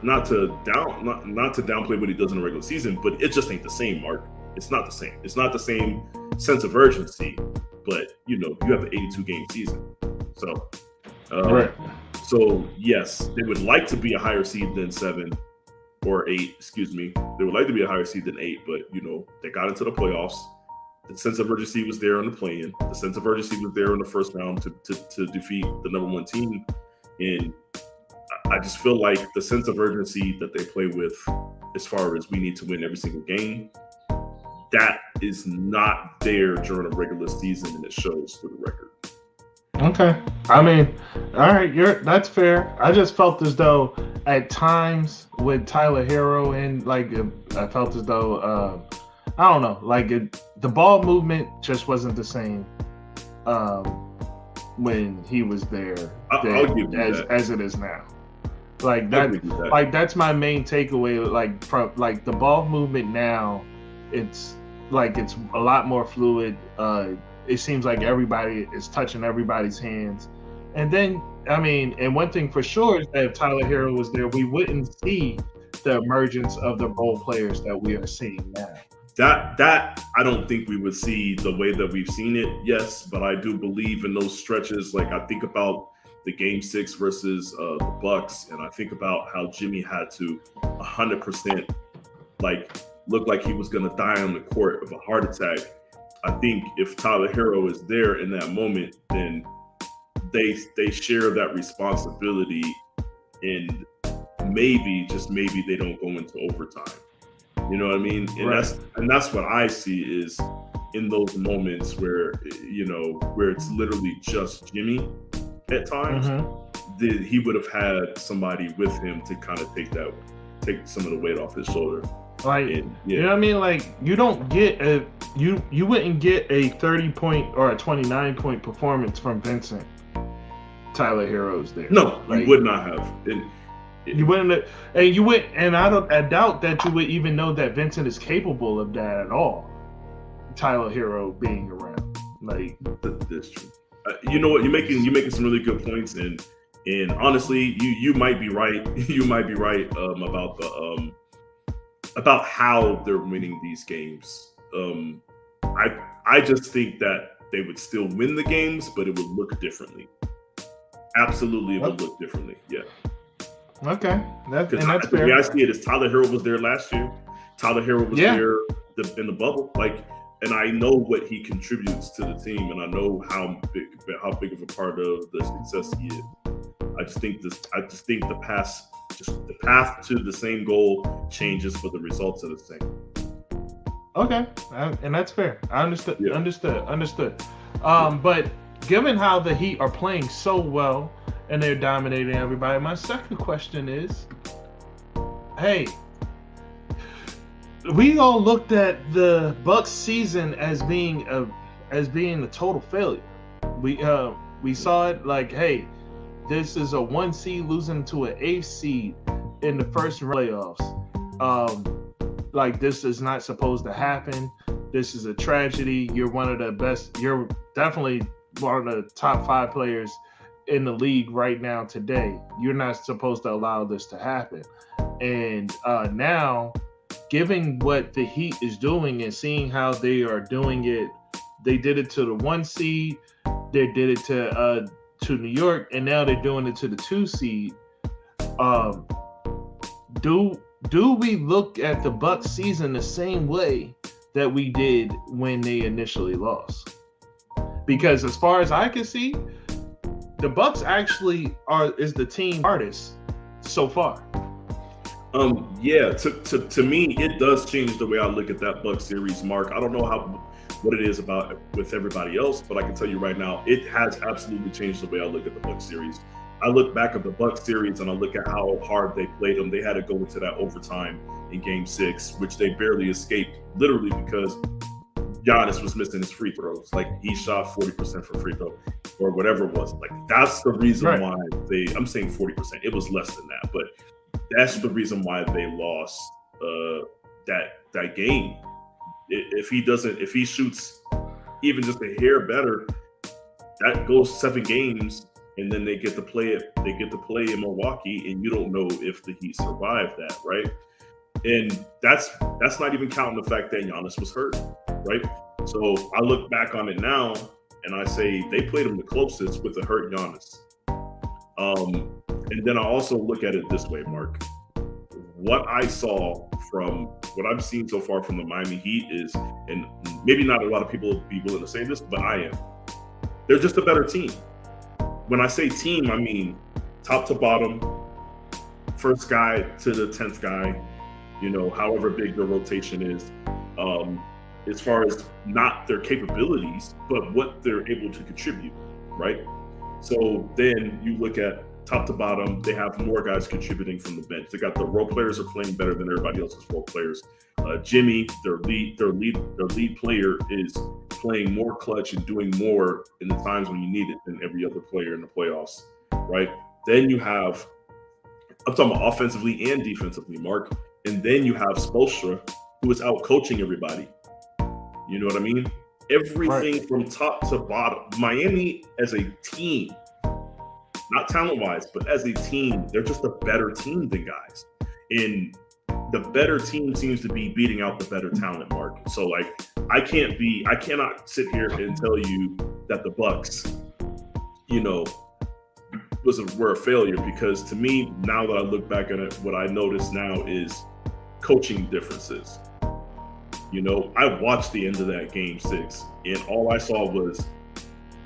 downplay what he does in the regular season, but it just ain't the same, Mark. It's not the same. It's not the same sense of urgency. But you have an 82 game season, so So yes, they would like to be a higher seed than 7 or 8. Excuse me, they would like to be a higher seed than 8, but they got into the playoffs. The sense of urgency was there on the play-in. The sense of urgency was there in the first round to defeat the number 1 team, and I just feel like the sense of urgency that they play with, as far as we need to win every single game, that is not there during a regular season, and it shows through the record. Okay. I mean, all right, that's fair. I just felt as though at times with Tyler Hero and I felt as though I don't know, the ball movement just wasn't the same when he was there I'll give you as it is now. That's my main takeaway. From the ball movement now, it's a lot more fluid. It seems like everybody is touching everybody's hands. And then, and one thing for sure is that if Tyler Hero was there, we wouldn't see the emergence of the role players that we are seeing now. That I don't think we would see the way that we've seen it, yes, but I do believe in those stretches. I think about the Game 6 versus the Bucks, and I think about how Jimmy had to 100% look like he was going to die on the court of a heart attack. I think if Tyler Hero is there in that moment, then they share that responsibility, and maybe, just maybe, they don't go into overtime. You know what I mean? And that's what I see is in those moments where where it's literally just Jimmy at times. Mm-hmm. He would have had somebody with him to kind of take some of the weight off his shoulder. You know what I mean? You don't get you wouldn't get a 30-point or a 29-point performance from Vincent. Tyler Hero's there. No, you would not have. You wouldn't, and I doubt that you would even know that Vincent is capable of that at all. Tyler Hero being around, that's true. You know what? You're making some really good points, and honestly, you might be right. You might be right about how they're winning these games. I just think that they would still win the games, but it would look differently. Absolutely, it would look differently. Yeah. Okay, that's fair. The way I see it is Tyler Hero was there last year. Tyler Hero was there in the bubble, and I know what he contributes to the team, and I know how big of a part of the success he is. I just think the path to the same goal changes, but the results are the same. Okay, and that's fair. I understood. Yeah. Understood. But given how the Heat are playing so well and they're dominating everybody, my second question is, hey, we all looked at the Bucks season as being a total failure. We saw it like, hey, this is a 1 seed losing to an 8 seed in the first playoffs. Like, this is not supposed to happen. This is a tragedy. You're one of the best. You're definitely one of the top 5 players in the league right now today. You're not supposed to allow this to happen. And now, given what the Heat is doing and seeing how they are doing it, they did it to the 1 seed. They did it to New York, and now they're doing it to the 2 seed. Do we look at the Bucks season the same way that we did when they initially lost? Because as far as I can see, the Bucks actually is the team artist so far. Yeah, to me, it does change the way I look at that Bucks series, Mark. I don't know what it is about with everybody else, but I can tell you right now, it has absolutely changed the way I look at the Bucks series. I look back at the Bucks series and I look at how hard they played them. They had to go into that overtime in Game 6, which they barely escaped, literally because Giannis was missing his free throws. Like, he shot 40% for free throw or whatever it was. Like, that's the reason why I'm saying 40%. It was less than that, but that's the reason why they lost that game. If he shoots even just a hair better, that goes 7 games. And then they get to play it. They get to play in Milwaukee, and you don't know if the Heat survived that, right? And that's not even counting the fact that Giannis was hurt, right? So I look back on it now, and I say they played him the closest with a hurt Giannis. And then I also look at it this way, Mark. What I saw from what I've seen so far from the Miami Heat is, and maybe not a lot of people will be willing to say this, but I am. They're just a better team. When I say team, I mean top to bottom, first guy to the 10th guy, however big their rotation is, as far as not their capabilities, but what they're able to contribute, right? So then you look at top to bottom, they have more guys contributing from the bench. They got the role players are playing better than everybody else's role players. Jimmy, their lead player, is playing more clutch and doing more in the times when you need it than every other player in the playoffs, right? Then you have, I'm talking about offensively and defensively, Mark. And then you have Spoelstra, who is out coaching everybody. You know what I mean? Everything from top to bottom. Miami as a team, not talent-wise, but as a team, they're just a better team than guys. And the better team seems to be beating out the better talent, Mark. So, like, I cannot sit here and tell you that the Bucks, were a failure, because to me, now that I look back at it, what I notice now is coaching differences. I watched the end of that Game 6, and all I saw was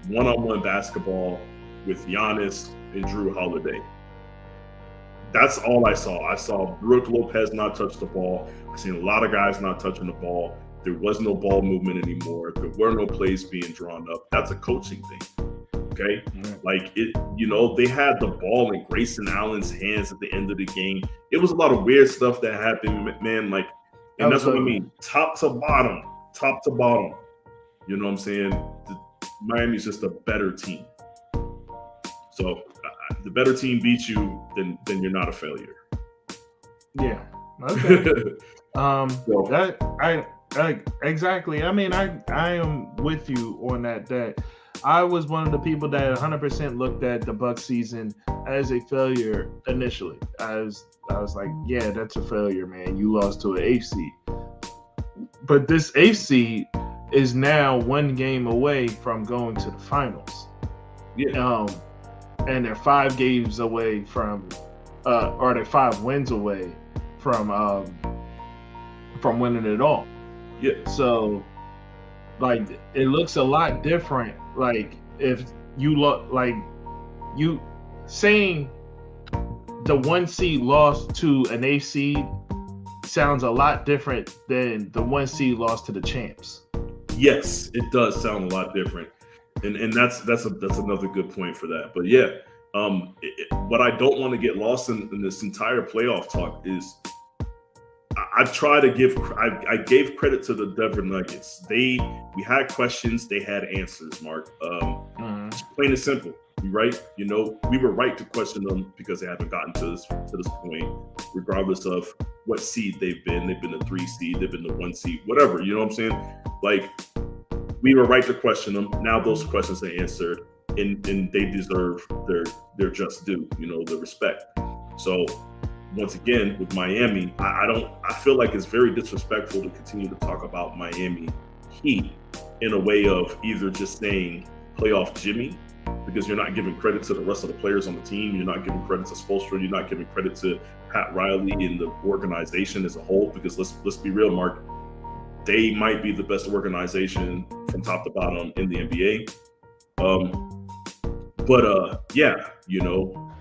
one-on-one basketball with Giannis and Drew Holiday. That's all I saw. I saw Brook Lopez not touch the ball. I seen a lot of guys not touching the ball. There was no ball movement anymore. There were no plays being drawn up. That's a coaching thing. Okay? Like, they had the ball in Grayson Allen's hands at the end of the game. It was a lot of weird stuff that happened, man. Like, and that's what I mean. Top to bottom. You know what I'm saying? Miami's just a better team. So the better team beats you, then you're not a failure. Yeah. Okay. Exactly. I mean, I am with you on that. That I was one of the people that 100% looked at the Bucks season as a failure initially. I was like, yeah, that's a failure, man. You lost to an 8 seed. But this 8 seed is now 1 game away from going to the finals. Yeah. And they're 5 games away from, or they're 5 wins away from winning it all. Yeah. So, like, it looks a lot different. Like, if you look, like, you saying the 1 seed lost to an 8 seed sounds a lot different than the 1 seed lost to the champs. Yes, it does sound a lot different. And that's another good point for that. But yeah, what I don't want to get lost in this entire playoff talk is I gave credit to the Denver Nuggets. We had questions, they had answers, Mark. Plain and simple, right? You know, we were right to question them because they haven't gotten to this point, regardless of what seed they've been. They've been the 3 seed, they've been the 1 seed, whatever. You know what I'm saying? Like, we were right to question them. Now those questions are answered, and they deserve their just due. You know, the respect. So once again, with Miami, I feel like it's very disrespectful to continue to talk about Miami Heat in a way of either just saying playoff Jimmy, because you're not giving credit to the rest of the players on the team. You're not giving credit to Spoelstra. You're not giving credit to Pat Riley and the organization as a whole, because let's be real, Mark, they might be the best organization from top to bottom in the NBA. Yeah, you know,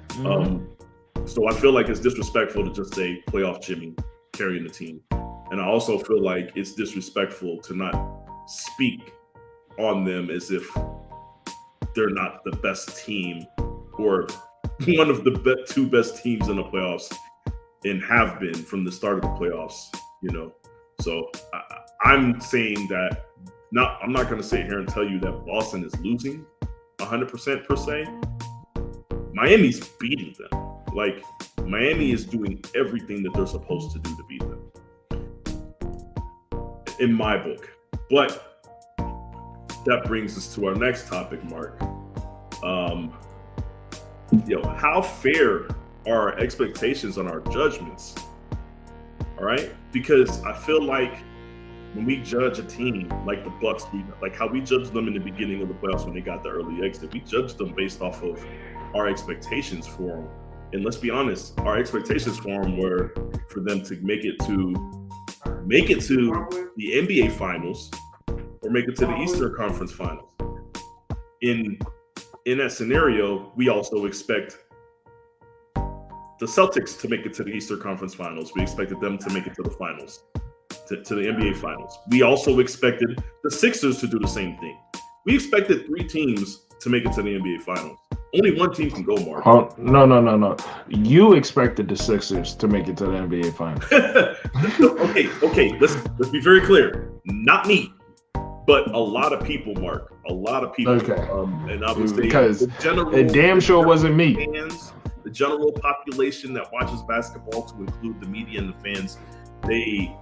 so I feel like it's disrespectful to just say playoff Jimmy carrying the team. And I also feel like it's disrespectful to not speak on them as if they're not the best team or one of the 2 best teams in the playoffs and have been from the start of the playoffs, you know. So I'm saying that I'm not going to sit here and tell you that Boston is losing 100% per se. Miami's beating them. Like, Miami is doing everything that they're supposed to do to beat them, in my book. But that brings us to our next topic, Mark. How fair are our expectations on our judgments? All right, because I feel like when we judge a team like the Bucks, like how we judged them in the beginning of the playoffs when they got the early exit, we judged them based off of our expectations for them. And let's be honest, our expectations for them were for them to make it to the NBA Finals or make it to the Eastern Conference Finals. In that scenario, we also expect the Celtics to make it to the Eastern Conference Finals. We expected them to make it to the finals, to the NBA Finals. We also expected the Sixers to do the same thing. We expected 3 teams to make it to the NBA Finals. Only 1 team can go, Mark. Oh, no. You expected the Sixers to make it to the NBA Finals. Okay. Let's be very clear. Not me, but a lot of people, Mark. A lot of people. Okay. And I would say because it damn sure wasn't me. Fans, the general population that watches basketball, to include the media and the fans, they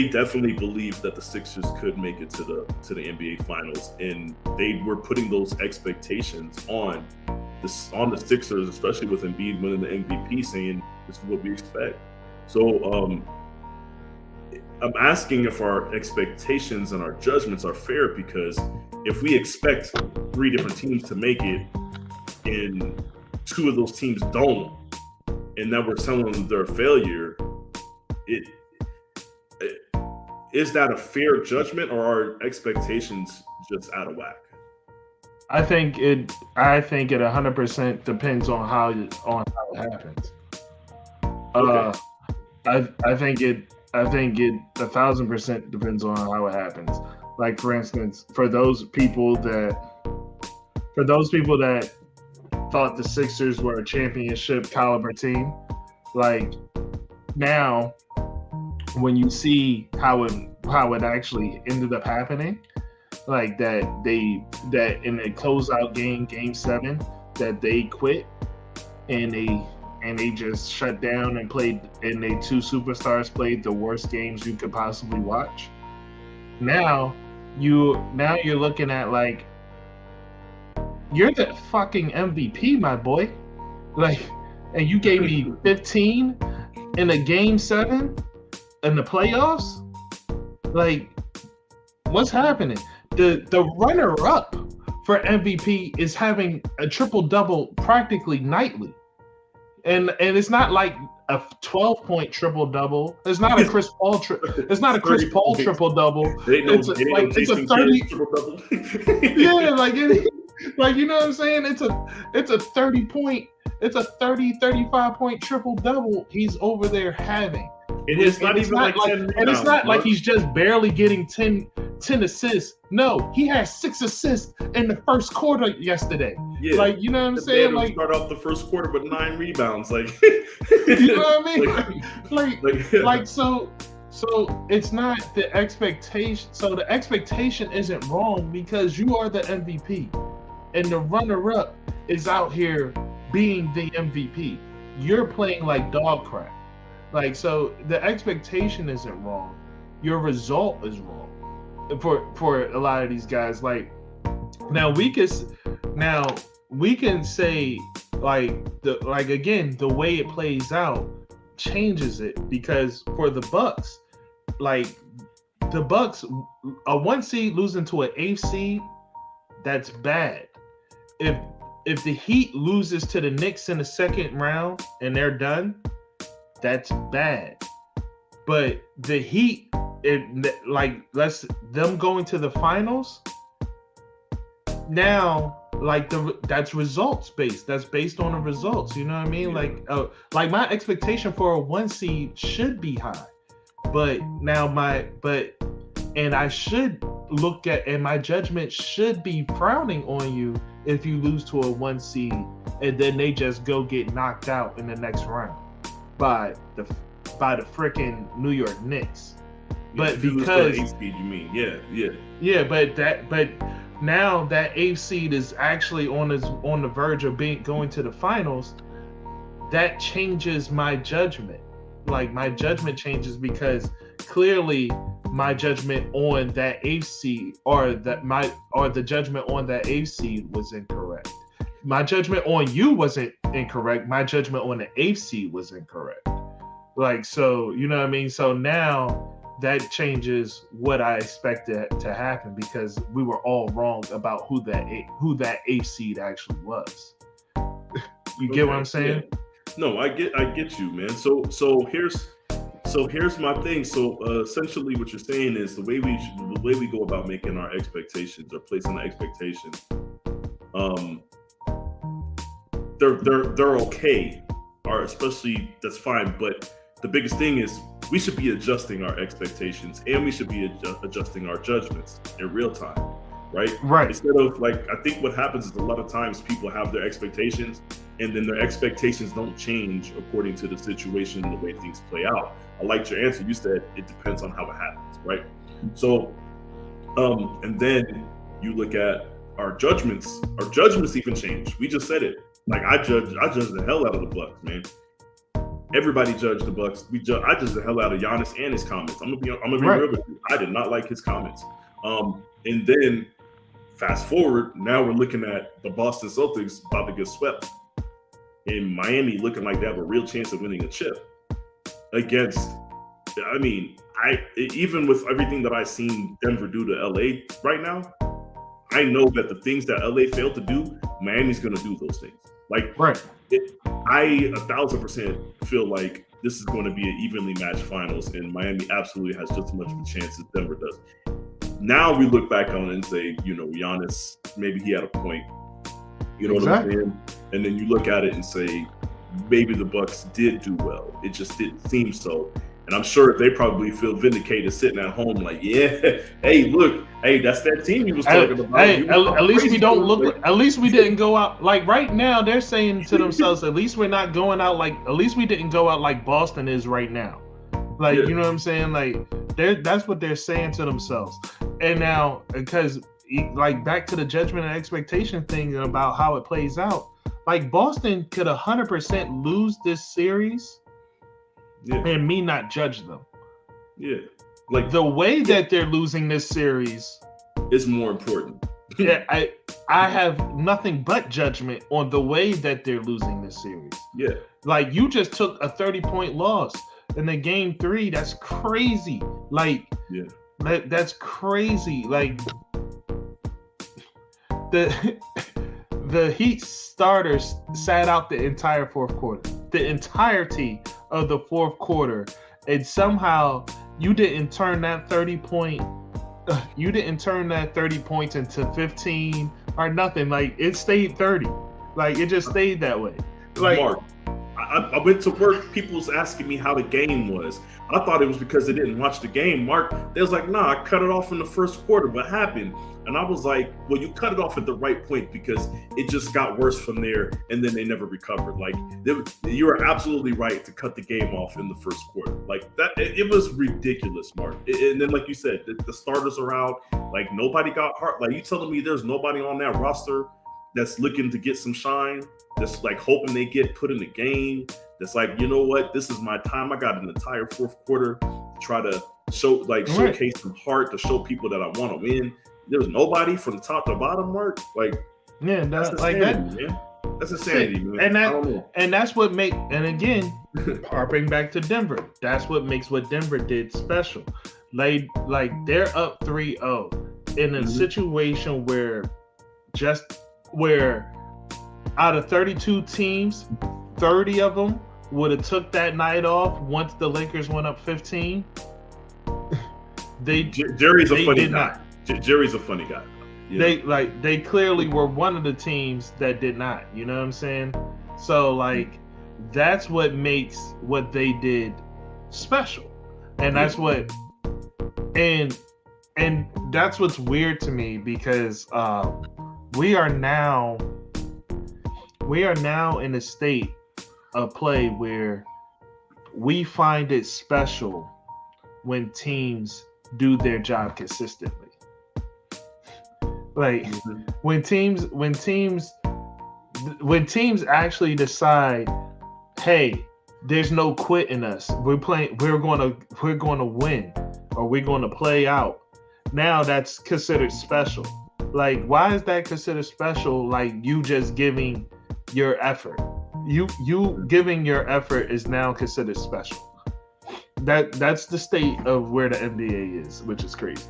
definitely believe that the Sixers could make it to the NBA Finals, and they were putting those expectations on the Sixers, especially with Embiid winning the MVP, saying this is what we expect. So I'm asking if our expectations and our judgments are fair, because if we expect 3 different teams to make it and 2 of those teams don't, and then we're telling them they're a failure, is that a fair judgment, or are expectations just out of whack? I think it 100% depends on how it happens. Okay. I think it 1,000% depends on how it happens. Like, for instance, for those people that thought the Sixers were a championship caliber team, like, now when you see how it actually ended up happening, like that in a closeout game 7, that they quit and they just shut down and played, and they 2 superstars played the worst games you could possibly watch. Now you're looking at, like, you're the fucking MVP, my boy. Like, and you gave me 15 in a game 7 in the playoffs? Like, what's happening? The runner-up for MVP is having a triple-double practically nightly. And it's not like a 12-point triple-double. It's not a Chris Paul triple-double. It's a 30 triple-double. Yeah, like you know what I'm saying? It's a 30-point, it's a 35-point triple-double he's over there having. It's not like he's just barely getting 10 assists. No, he had 6 assists in the first quarter yesterday. Yeah. Like, you know what I'm saying? Like, start off the first quarter with 9 rebounds. Like, you know what I mean? Like, so So it's not the expectation. So the expectation isn't wrong because you are the MVP, and the runner-up is out here being the MVP. You're playing like dog crap. Like, so the expectation isn't wrong. Your result is wrong for a lot of these guys. Like, now we can say again, the way it plays out changes it, because for the Bucks, like the Bucks, a 1 seed losing to an 8th seed, that's bad. If the Heat loses to the Knicks in the second round and they're done, that's bad. But the Heat, them going to the finals now, that's results based. That's based on the results. You know what I mean? Yeah. Like my expectation for a 1 seed should be high, but now and I should look at, and my judgment should be frowning on you if you lose to a 1 seed and then they just go get knocked out in the next round by the freaking New York Knicks. But if you because lose to the 8th seed, you mean, yeah, but now that 8th seed is actually on the verge of going to the finals. That changes my judgment. Like, my judgment changes because clearly my judgment on that 8th seed or the judgment on that 8th seed was incorrect. My judgment on you wasn't incorrect. My judgment on the 8th seed was incorrect. Like, so, you know what I mean? So now that changes what I expected to happen, because we were all wrong about who that 8th seed actually was. You get what I'm saying? Yeah. No, I get you, man. So here's my thing. So essentially, what you're saying is the way we go about making our expectations or placing the expectations, they're okay, or especially that's fine. But the biggest thing is we should be adjusting our expectations, and we should be adjusting our judgments in real time, right? Right. Instead of, I think what happens is a lot of times people have their expectations, and then their expectations don't change according to the situation and the way things play out. I liked your answer. You said it depends on how it happens, right? So, and then you look at our judgments. Our judgments even change. We just said it. Like, I judge the hell out of the Bucks, man. Everybody judged the Bucks. I judged the hell out of Giannis and his comments. I'm gonna be real with you. I did not like his comments. And then fast forward, now we're looking at the Boston Celtics about to get swept, and Miami looking like they have a real chance of winning a chip against. I mean, even with everything that I've seen Denver do to LA right now, I know that the things that LA failed to do, Miami's gonna do those things. Like, right. I 1,000% feel like this is going to be an evenly matched finals, and Miami absolutely has just as much of a chance as Denver does. Now we look back on it and say, Giannis, maybe he had a point. You know exactly. what I'm saying? And then you look at it and say, maybe the Bucks did do well. It just didn't seem so. And I'm sure they probably feel vindicated sitting at home like, yeah, hey, look, hey, that's that team you was talking about. Hey, at least we don't look. At least we didn't go out like right now. They're saying to themselves, at least we're not going out like. At least we didn't go out like Boston is right now. Like, you know what I'm saying? Like, that's what they're saying to themselves. And now, because like back to the judgment and expectation thing about how it plays out, like Boston could 100% lose this series. Yeah. And me not judge them. Yeah. Like the way that they're losing this series is more important. Yeah, I have nothing but judgment on the way that they're losing this series. Yeah. Like, you just took a 30-point loss in the game 3. That's crazy. Like, yeah. That's crazy. Like, the Heat starters sat out the entire fourth quarter. The entirety of the fourth quarter, and somehow you didn't turn that 30 points into 15 or nothing. Like, it stayed 30. Like, it just stayed that way. Like, Mark, I went to work. People was asking me how the game was. I thought it was because they didn't watch the game. Mark, they was like, "Nah, I cut it off in the first quarter. What happened?" And I was like, "Well, you cut it off at the right point because it just got worse from there, and then they never recovered." Like you are absolutely right to cut the game off in the first quarter. Like that, it was ridiculous, Mark. And then, like you said, the starters are out. Like nobody got hurt. Like you telling me there's nobody on that roster that's looking to get some shine, that's like hoping they get put in the game, that's like, you know what, this is my time. I got an entire fourth quarter to try to showcase some heart, to show people that I want to win. There's nobody from the top to bottom, Mark. Like, yeah, that's insanity, man. That's insanity, man. And that's what and again, harping back to Denver, that's what makes what Denver did special. Like they're up 3-0 in a situation where out of 32 teams, 30 of them would have took that night off once the Lakers went up 15. Jerry's a funny guy. Jerry's a funny guy. Yeah. They clearly were one of the teams that did not. You know what I'm saying? So like that's what makes what they did special, and that's what and that's what's weird to me because we are now in a state of play where we find it special when teams do their job consistently. Like when teams actually decide, hey, there's no quit in us. We're going to win, or we're going to play out. Now that's considered special. Like, why is that considered special? Like, you just giving your effort. You giving your effort is now considered special. That's the state of where the NBA is, which is crazy.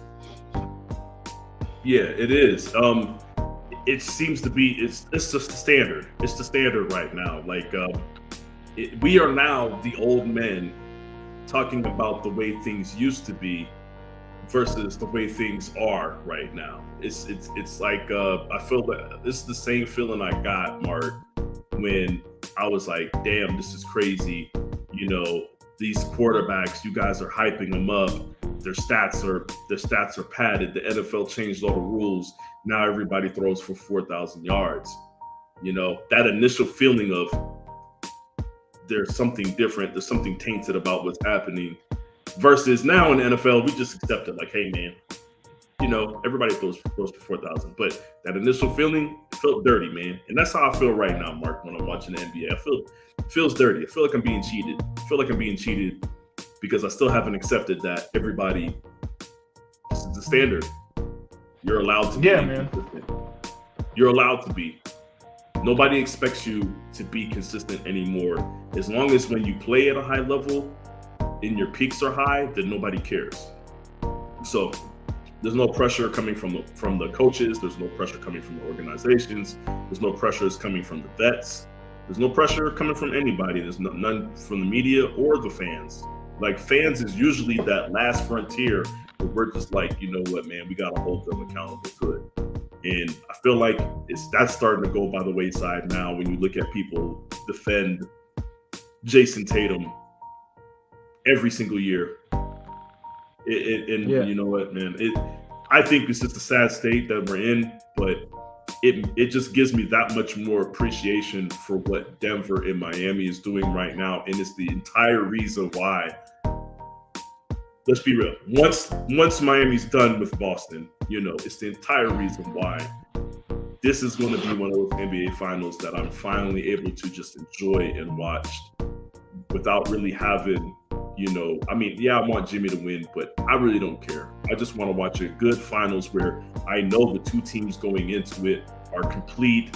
Yeah, it is. It seems to be it's just the standard. It's the standard right now. Like we are now the old men talking about the way things used to be versus the way things are right now. It's like I feel that this is the same feeling I got, Mark, when I was like, damn, this is crazy. You know, these quarterbacks, you guys are hyping them up. Their stats are padded. The NFL changed all the rules. Now everybody throws for 4,000 yards. You know, that initial feeling of there's something different, there's something tainted about what's happening. Versus now in the NFL, we just accept it like, hey man, you know, everybody throws for 4,000. But that initial feeling, it felt dirty, man. And that's how I feel right now, Mark, when I'm watching the NBA. It feels dirty. I feel like I'm being cheated. Because I still haven't accepted that everybody, this is the standard. You're allowed to be consistent. You're allowed to be. Nobody expects you to be consistent anymore. As long as when you play at a high level and your peaks are high, then nobody cares. So there's no pressure coming from the coaches. There's no pressure coming from the organizations. There's no pressures coming from the vets. There's no pressure coming from anybody. There's none from the media or the fans. Like, fans is usually that last frontier where we're just like, you know what, man, we got to hold them accountable to it. And I feel like that's starting to go by the wayside now when you look at people defend Jason Tatum every single year. You know what, man, I think it's just a sad state that we're in, but it just gives me that much more appreciation for what Denver and Miami is doing right now. And it's the entire reason why, let's be real, once Miami's done with Boston, you know, it's the entire reason why this is going to be one of those NBA finals that I'm finally able to just enjoy and watch without really having, you know, I mean, yeah, I want Jimmy to win, but I really don't care. I just want to watch a good finals where I know the two teams going into it are complete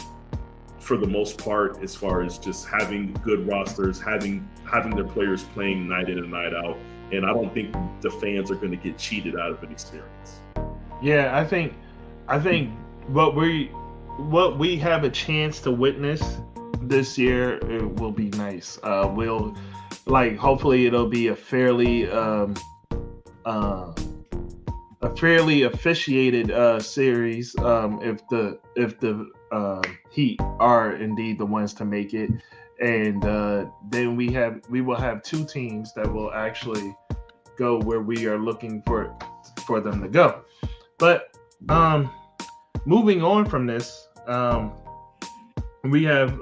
for the most part, as far as just having good rosters, having their players playing night in and night out. And I don't think the fans are going to get cheated out of an experience. Yeah, I think what we have a chance to witness this year, it will be nice. We'll hopefully it'll be a fairly officiated series if the Heat are indeed the ones to make it, and then we will have two teams that will actually go where we are looking for them to go. But moving on from this, we have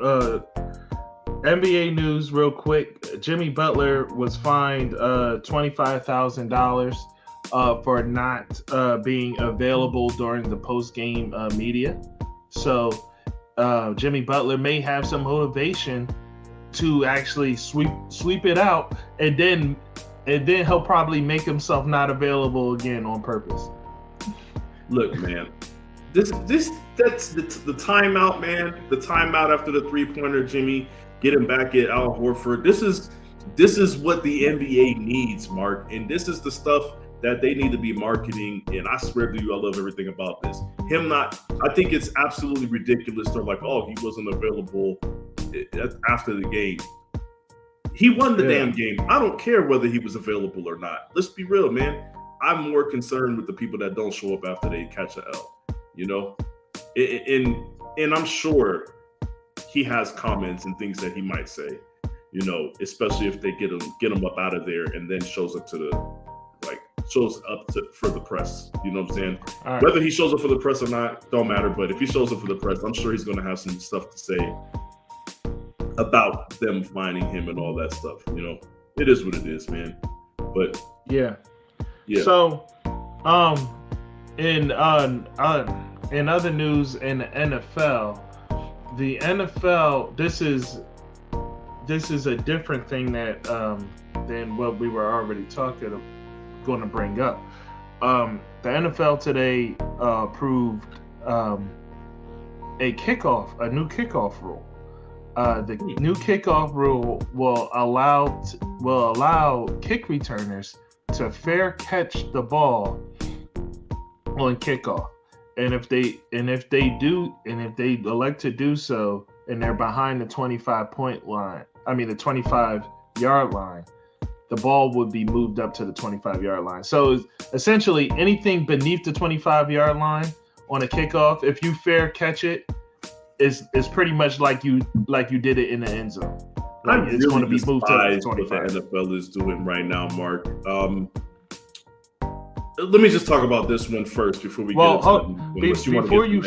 NBA news real quick. Jimmy Butler was fined $25,000 for not being available during the post-game media. So Jimmy Butler may have some motivation to actually sweep it out, and then he'll probably make himself not available again on purpose. Look, man, that's the timeout, man. The timeout after the 3-pointer, Jimmy, get him back at Al Horford. This is what the NBA needs, Mark, and this is the stuff that they need to be marketing. And I swear to you, I love everything about this. I think it's absolutely ridiculous. They're like, oh, he wasn't available after the game. He won the damn game. I don't care whether he was available or not. Let's be real, man. I'm more concerned with the people that don't show up after they catch an L, you know? And I'm sure he has comments and things that he might say, you know, especially if they get him up out of there and then shows up for the press. You know what I'm saying? Right. Whether he shows up for the press or not, don't matter. But if he shows up for the press, I'm sure he's going to have some stuff to say about them finding him and all that stuff. You know, it is what it is, man. But yeah. So, in other news in the NFL, this is a different thing that than what we were already going to bring up. The NFL today approved a new kickoff rule. The new kickoff rule will allow kick returners to fair catch the ball on kickoff, and if they elect to do so, and they're behind the 25-point line, the 25-yard line, the ball would be moved up to the 25-yard line. So essentially, anything beneath the 25-yard line on a kickoff, if you fair catch it, is pretty much like you did it in the end zone. Like, it's going to be moved to 25. What the NFL is doing right now, Mark. Let me just talk about this one first before we get into before you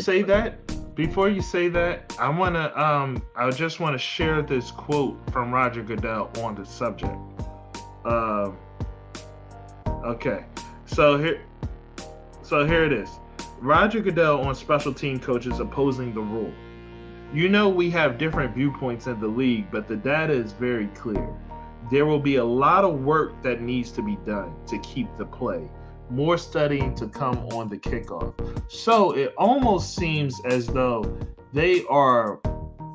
say that, I just want to share this quote from Roger Goodell on the subject. Okay, so here it is. Roger Goodell on special team coaches opposing the rule. You know, we have different viewpoints in the league, but the data is very clear. There will be a lot of work that needs to be done to keep the play. More studying to come on the kickoff. So it almost seems as though they are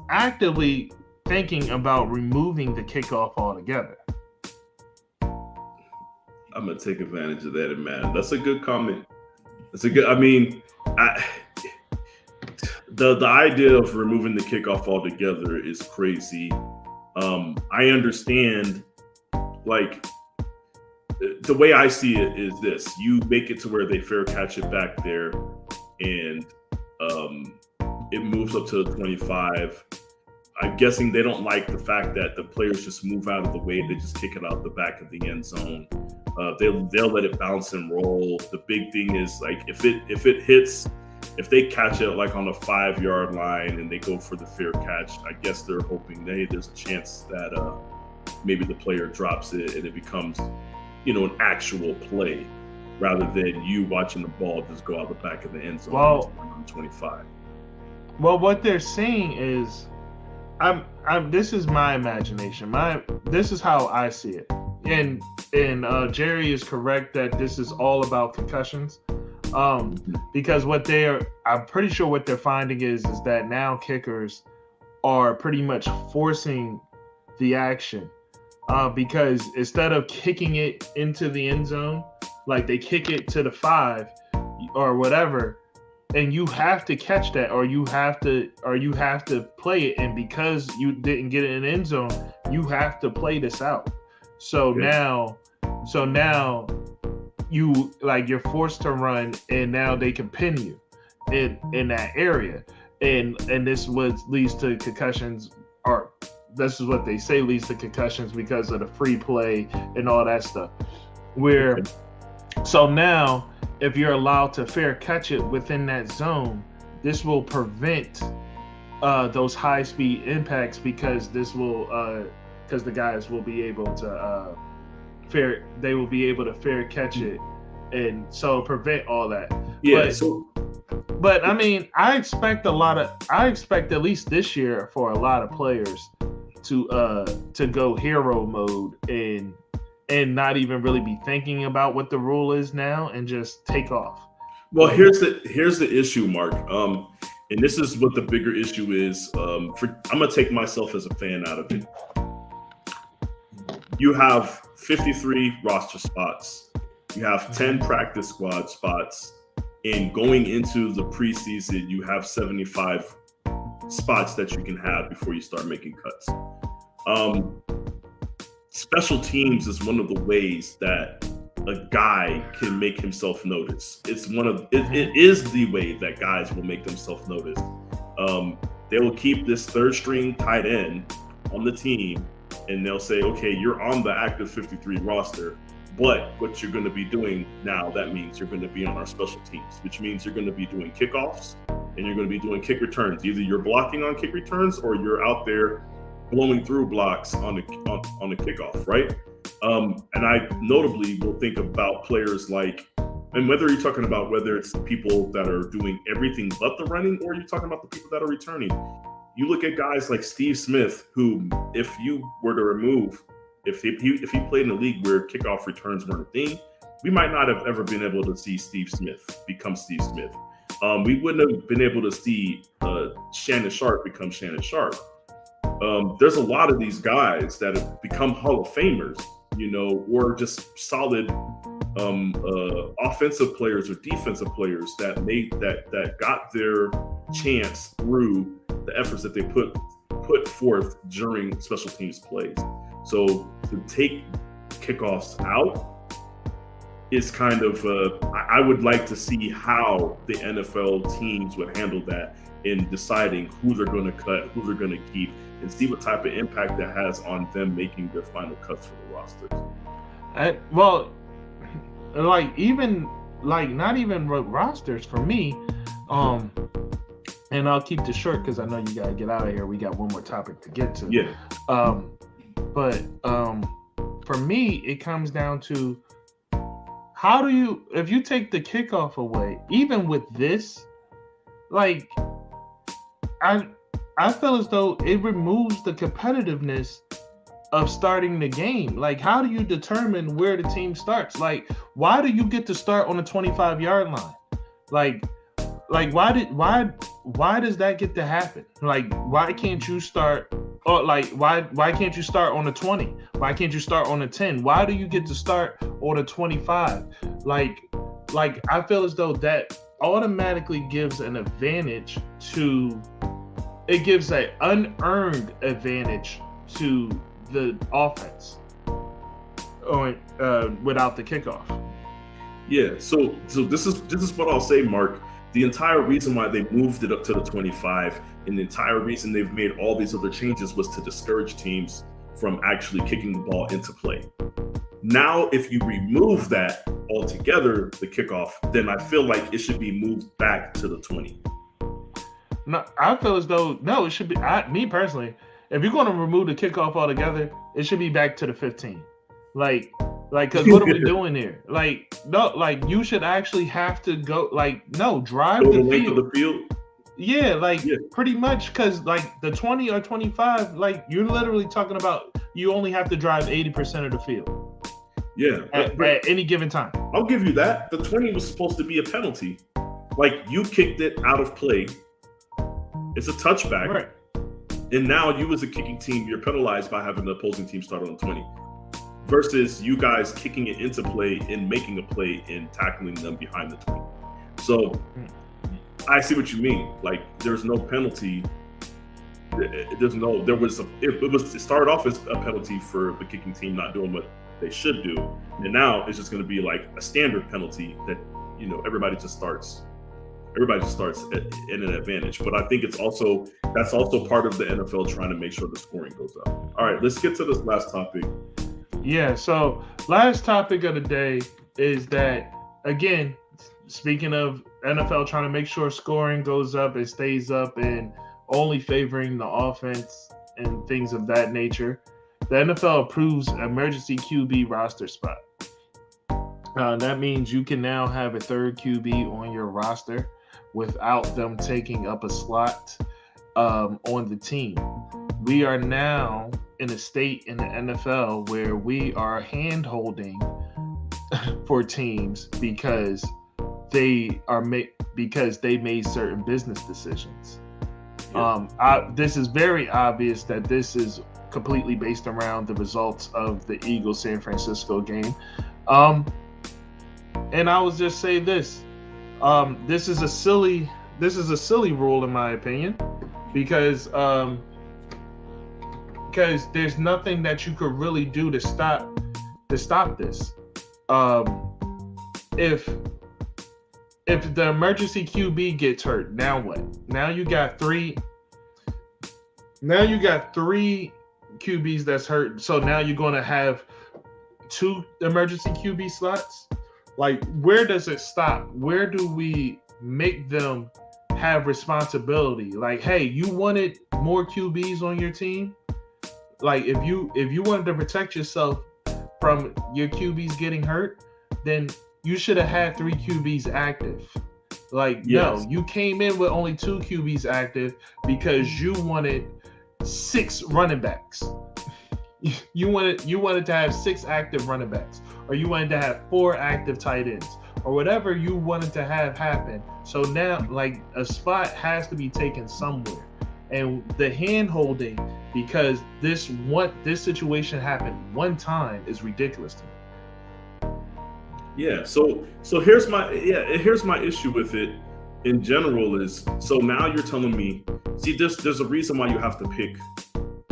actively thinking about removing the kickoff altogether. I'm going to take advantage of that, man. That's a good comment. The idea of removing the kickoff altogether is crazy. I understand, like, the way I see it is this: you make it to where they fair catch it back there, and it moves up to the 25. I'm guessing they don't like the fact that the players just move out of the way; they just kick it out the back of the end zone. They'll let it bounce and roll. The big thing is, like, if it hits. If they catch it like on the 5-yard line and they go for the fair catch, I guess they're hoping there's a chance that maybe the player drops it and it becomes, an actual play rather than you watching the ball just go out the back of the end zone on 25. Well, what they're saying is, this is my imagination. This is how I see it. And Jerry is correct that this is all about concussions. Because I'm pretty sure what they're finding is that now kickers are pretty much forcing the action, because instead of kicking it into the end zone, like they kick it to the 5 or whatever, and you have to catch that, or you have to play it, and because you didn't get it in the end zone, you have to play this out. So now you're forced to run, and now they can pin you in that area, and this leads to concussions, or this is what they say leads to concussions because of the free play and all that stuff. Where so now, if you're allowed to fair catch it within that zone, this will prevent those high speed impacts because this will because the guys will be able to they will be able to fair catch it, and so prevent all that. Yeah. But I mean, I expect at least this year for a lot of players to go hero mode and not even really be thinking about what the rule is now and just take off. Well, here's the issue, Mark. And this is what the bigger issue is. I'm gonna take myself as a fan out of it. You have 53 roster spots. You have 10 practice squad spots. And going into the preseason, you have 75 spots that you can have before you start making cuts. Special teams is one of the ways that a guy can make himself notice. It is the way that guys will make themselves noticed. They will keep this third string tight end on the team, and they'll say, okay, you're on the active 53 roster, but what you're going to be doing now, that means you're going to be on our special teams, which means you're going to be doing kickoffs and you're going to be doing kick returns. Either you're blocking on kick returns or you're out there blowing through blocks on the kickoff, right? And I notably will think about players like, and whether you're talking about whether it's the people that are doing everything but the running, or you're talking about the people that are returning. You look at guys like Steve Smith, who, if you were to remove, if he played in a league where kickoff returns weren't a thing, we might not have ever been able to see Steve Smith become Steve Smith. We wouldn't have been able to see Shannon Sharp become Shannon Sharp. There's a lot of these guys that have become Hall of Famers, or just solid offensive players or defensive players that got their chance through the efforts that they put forth during special teams plays. So to take kickoffs out is kind of I would like to see how the NFL teams would handle that in deciding who they're going to cut, who they're going to keep, and see what type of impact that has on them making their final cuts for the rosters. Well, not even rosters for me. And I'll keep this short because I know you gotta get out of here. We got one more topic to get to. Yeah. But for me, it comes down to if you take the kickoff away, even with this, I feel as though it removes the competitiveness of starting the game. How do you determine where the team starts? Why do you get to start on the 25-yard line? Why does that get to happen? Why can't you start why can't you start on the 20? Why can't you start on the 10? Why do you get to start on the 25? I feel as though that automatically gives an advantage it gives an unearned advantage to the offense without the kickoff. Yeah, so this is what I'll say, Mark. The entire reason why they moved it up to the 25 and the entire reason they've made all these other changes was to discourage teams from actually kicking the ball into play. Now, if you remove that altogether, the kickoff, then I feel like it should be moved back to the 20. No, I feel as though, no, it should be, me personally, if you're going to remove the kickoff altogether, it should be back to the 15. Because what are we doing here? You should actually have to go, drive the field. Of the field? Yeah, pretty much, because, the 20 or 25, you're literally talking about you only have to drive 80% of the field. Yeah. At any given time. I'll give you that. The 20 was supposed to be a penalty. You kicked it out of play. It's a touchback. Right. And now you as a kicking team, you're penalized by having the opposing team start on the 20. Versus you guys kicking it into play and making a play and tackling them behind the 20. So I see what you mean. There's no penalty. It started off as a penalty for the kicking team not doing what they should do. And now it's just going to be a standard penalty that, everybody just starts everybody just starts in an advantage. But I think that's also part of the NFL trying to make sure the scoring goes up. All right, let's get to this last topic. Yeah, so last topic of the day is that, again, speaking of NFL trying to make sure scoring goes up and stays up and only favoring the offense and things of that nature, the NFL approves emergency QB roster spot. That means you can now have a third QB on your roster without them taking up a slot on the team. We are now in a state in the NFL where we are hand-holding for teams because they made certain business decisions. This is very obvious that this is completely based around the results of the Eagles San Francisco game. And I will just say this: this is a silly rule in my opinion, because there's nothing that you could really do to stop this. If the emergency QB gets hurt, now what? Now you got three QBs that's hurt. So now you're going to have 2 emergency QB slots. Like, where does it stop? Where do we make them have responsibility? Like, hey, you wanted more QBs on your team? Like, if you wanted to protect yourself from your QBs getting hurt, then you should have had 3 QBs active. Like, yes. No, you came in with only 2 QBs active because you wanted 6 running backs. You wanted to have 6 active running backs, or you wanted to have 4 active tight ends, or whatever you wanted to have happen. So now, like, a spot has to be taken somewhere, and the hand holding because this situation happened one time is ridiculous to me. Yeah. So here's my issue with it in general is, so now you're telling me, see, there's a reason why you have to pick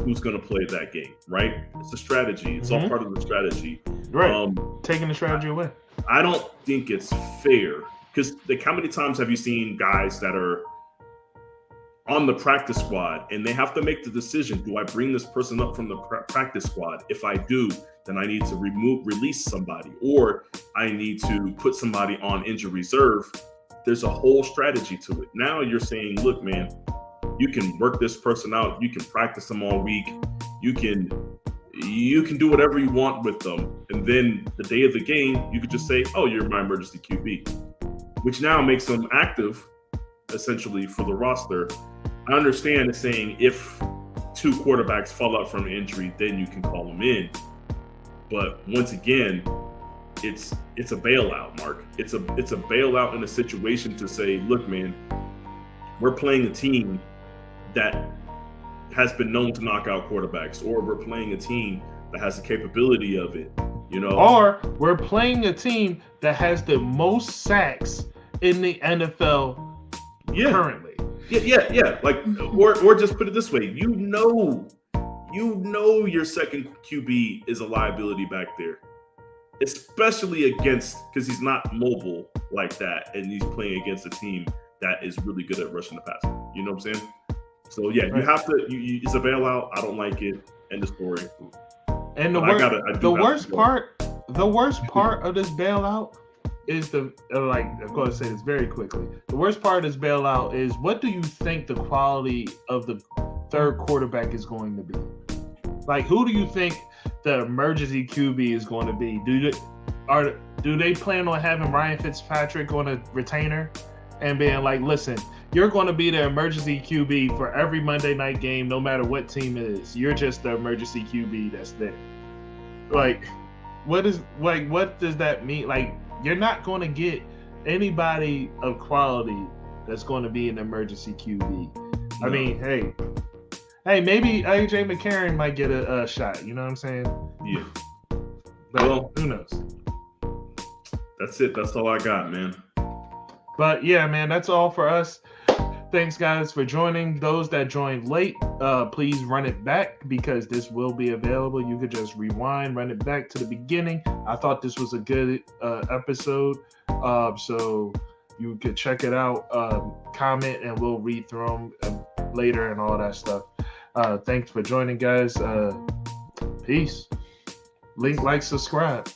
who's going to play that game, right? It's a strategy. It's all part of the strategy. Right. Taking the strategy away. I don't think it's fair, because how many times have you seen guys that are on the practice squad and they have to make the decision, do I bring this person up from the practice squad? If I do, then I need to release somebody, or I need to put somebody on injury reserve. There's a whole strategy to it. Now you're saying, look, man, you can work this person out. You can practice them all week. You can do whatever you want with them. And then the day of the game, you could just say, oh, you're my emergency QB, which now makes them active essentially for the roster. I understand it's saying if 2 quarterbacks fall out from injury, then you can call them in. But once again, it's a bailout, Mark. It's a bailout in a situation to say, look, man, we're playing a team that has been known to knock out quarterbacks, or we're playing a team that has the capability of it, or we're playing a team that has the most sacks in the NFL currently. Yeah. Like, or just put it this way, you know your second QB is a liability back there, especially because he's not mobile like that, and he's playing against a team that is really good at rushing the passer. You know what I'm saying? So yeah, you have to. It's a bailout. I don't like it. End of story. And the worst part of this bailout is I'm going to say this very quickly. The worst part of this bailout is, what do you think the quality of the third quarterback is going to be? Like, who do you think the emergency QB is going to be? Do they plan on having Ryan Fitzpatrick on a retainer and being like, listen, you're going to be the emergency QB for every Monday night game, no matter what team it is. You're just the emergency QB that's there. Like, what does that mean? Like, you're not going to get anybody of quality that's going to be an emergency QB. No. I mean, hey, maybe AJ McCarron might get a shot. You know what I'm saying? Yeah. But well, who knows? That's it. That's all I got, man. But yeah, man, that's all for us. Thanks, guys, for joining. Those that joined late, please run it back, because this will be available. You could just rewind, run it back to the beginning. I thought this was a good episode. So you could check it out. Comment and we'll read through them later and all that stuff. Thanks for joining, guys. Peace. Link, like, subscribe.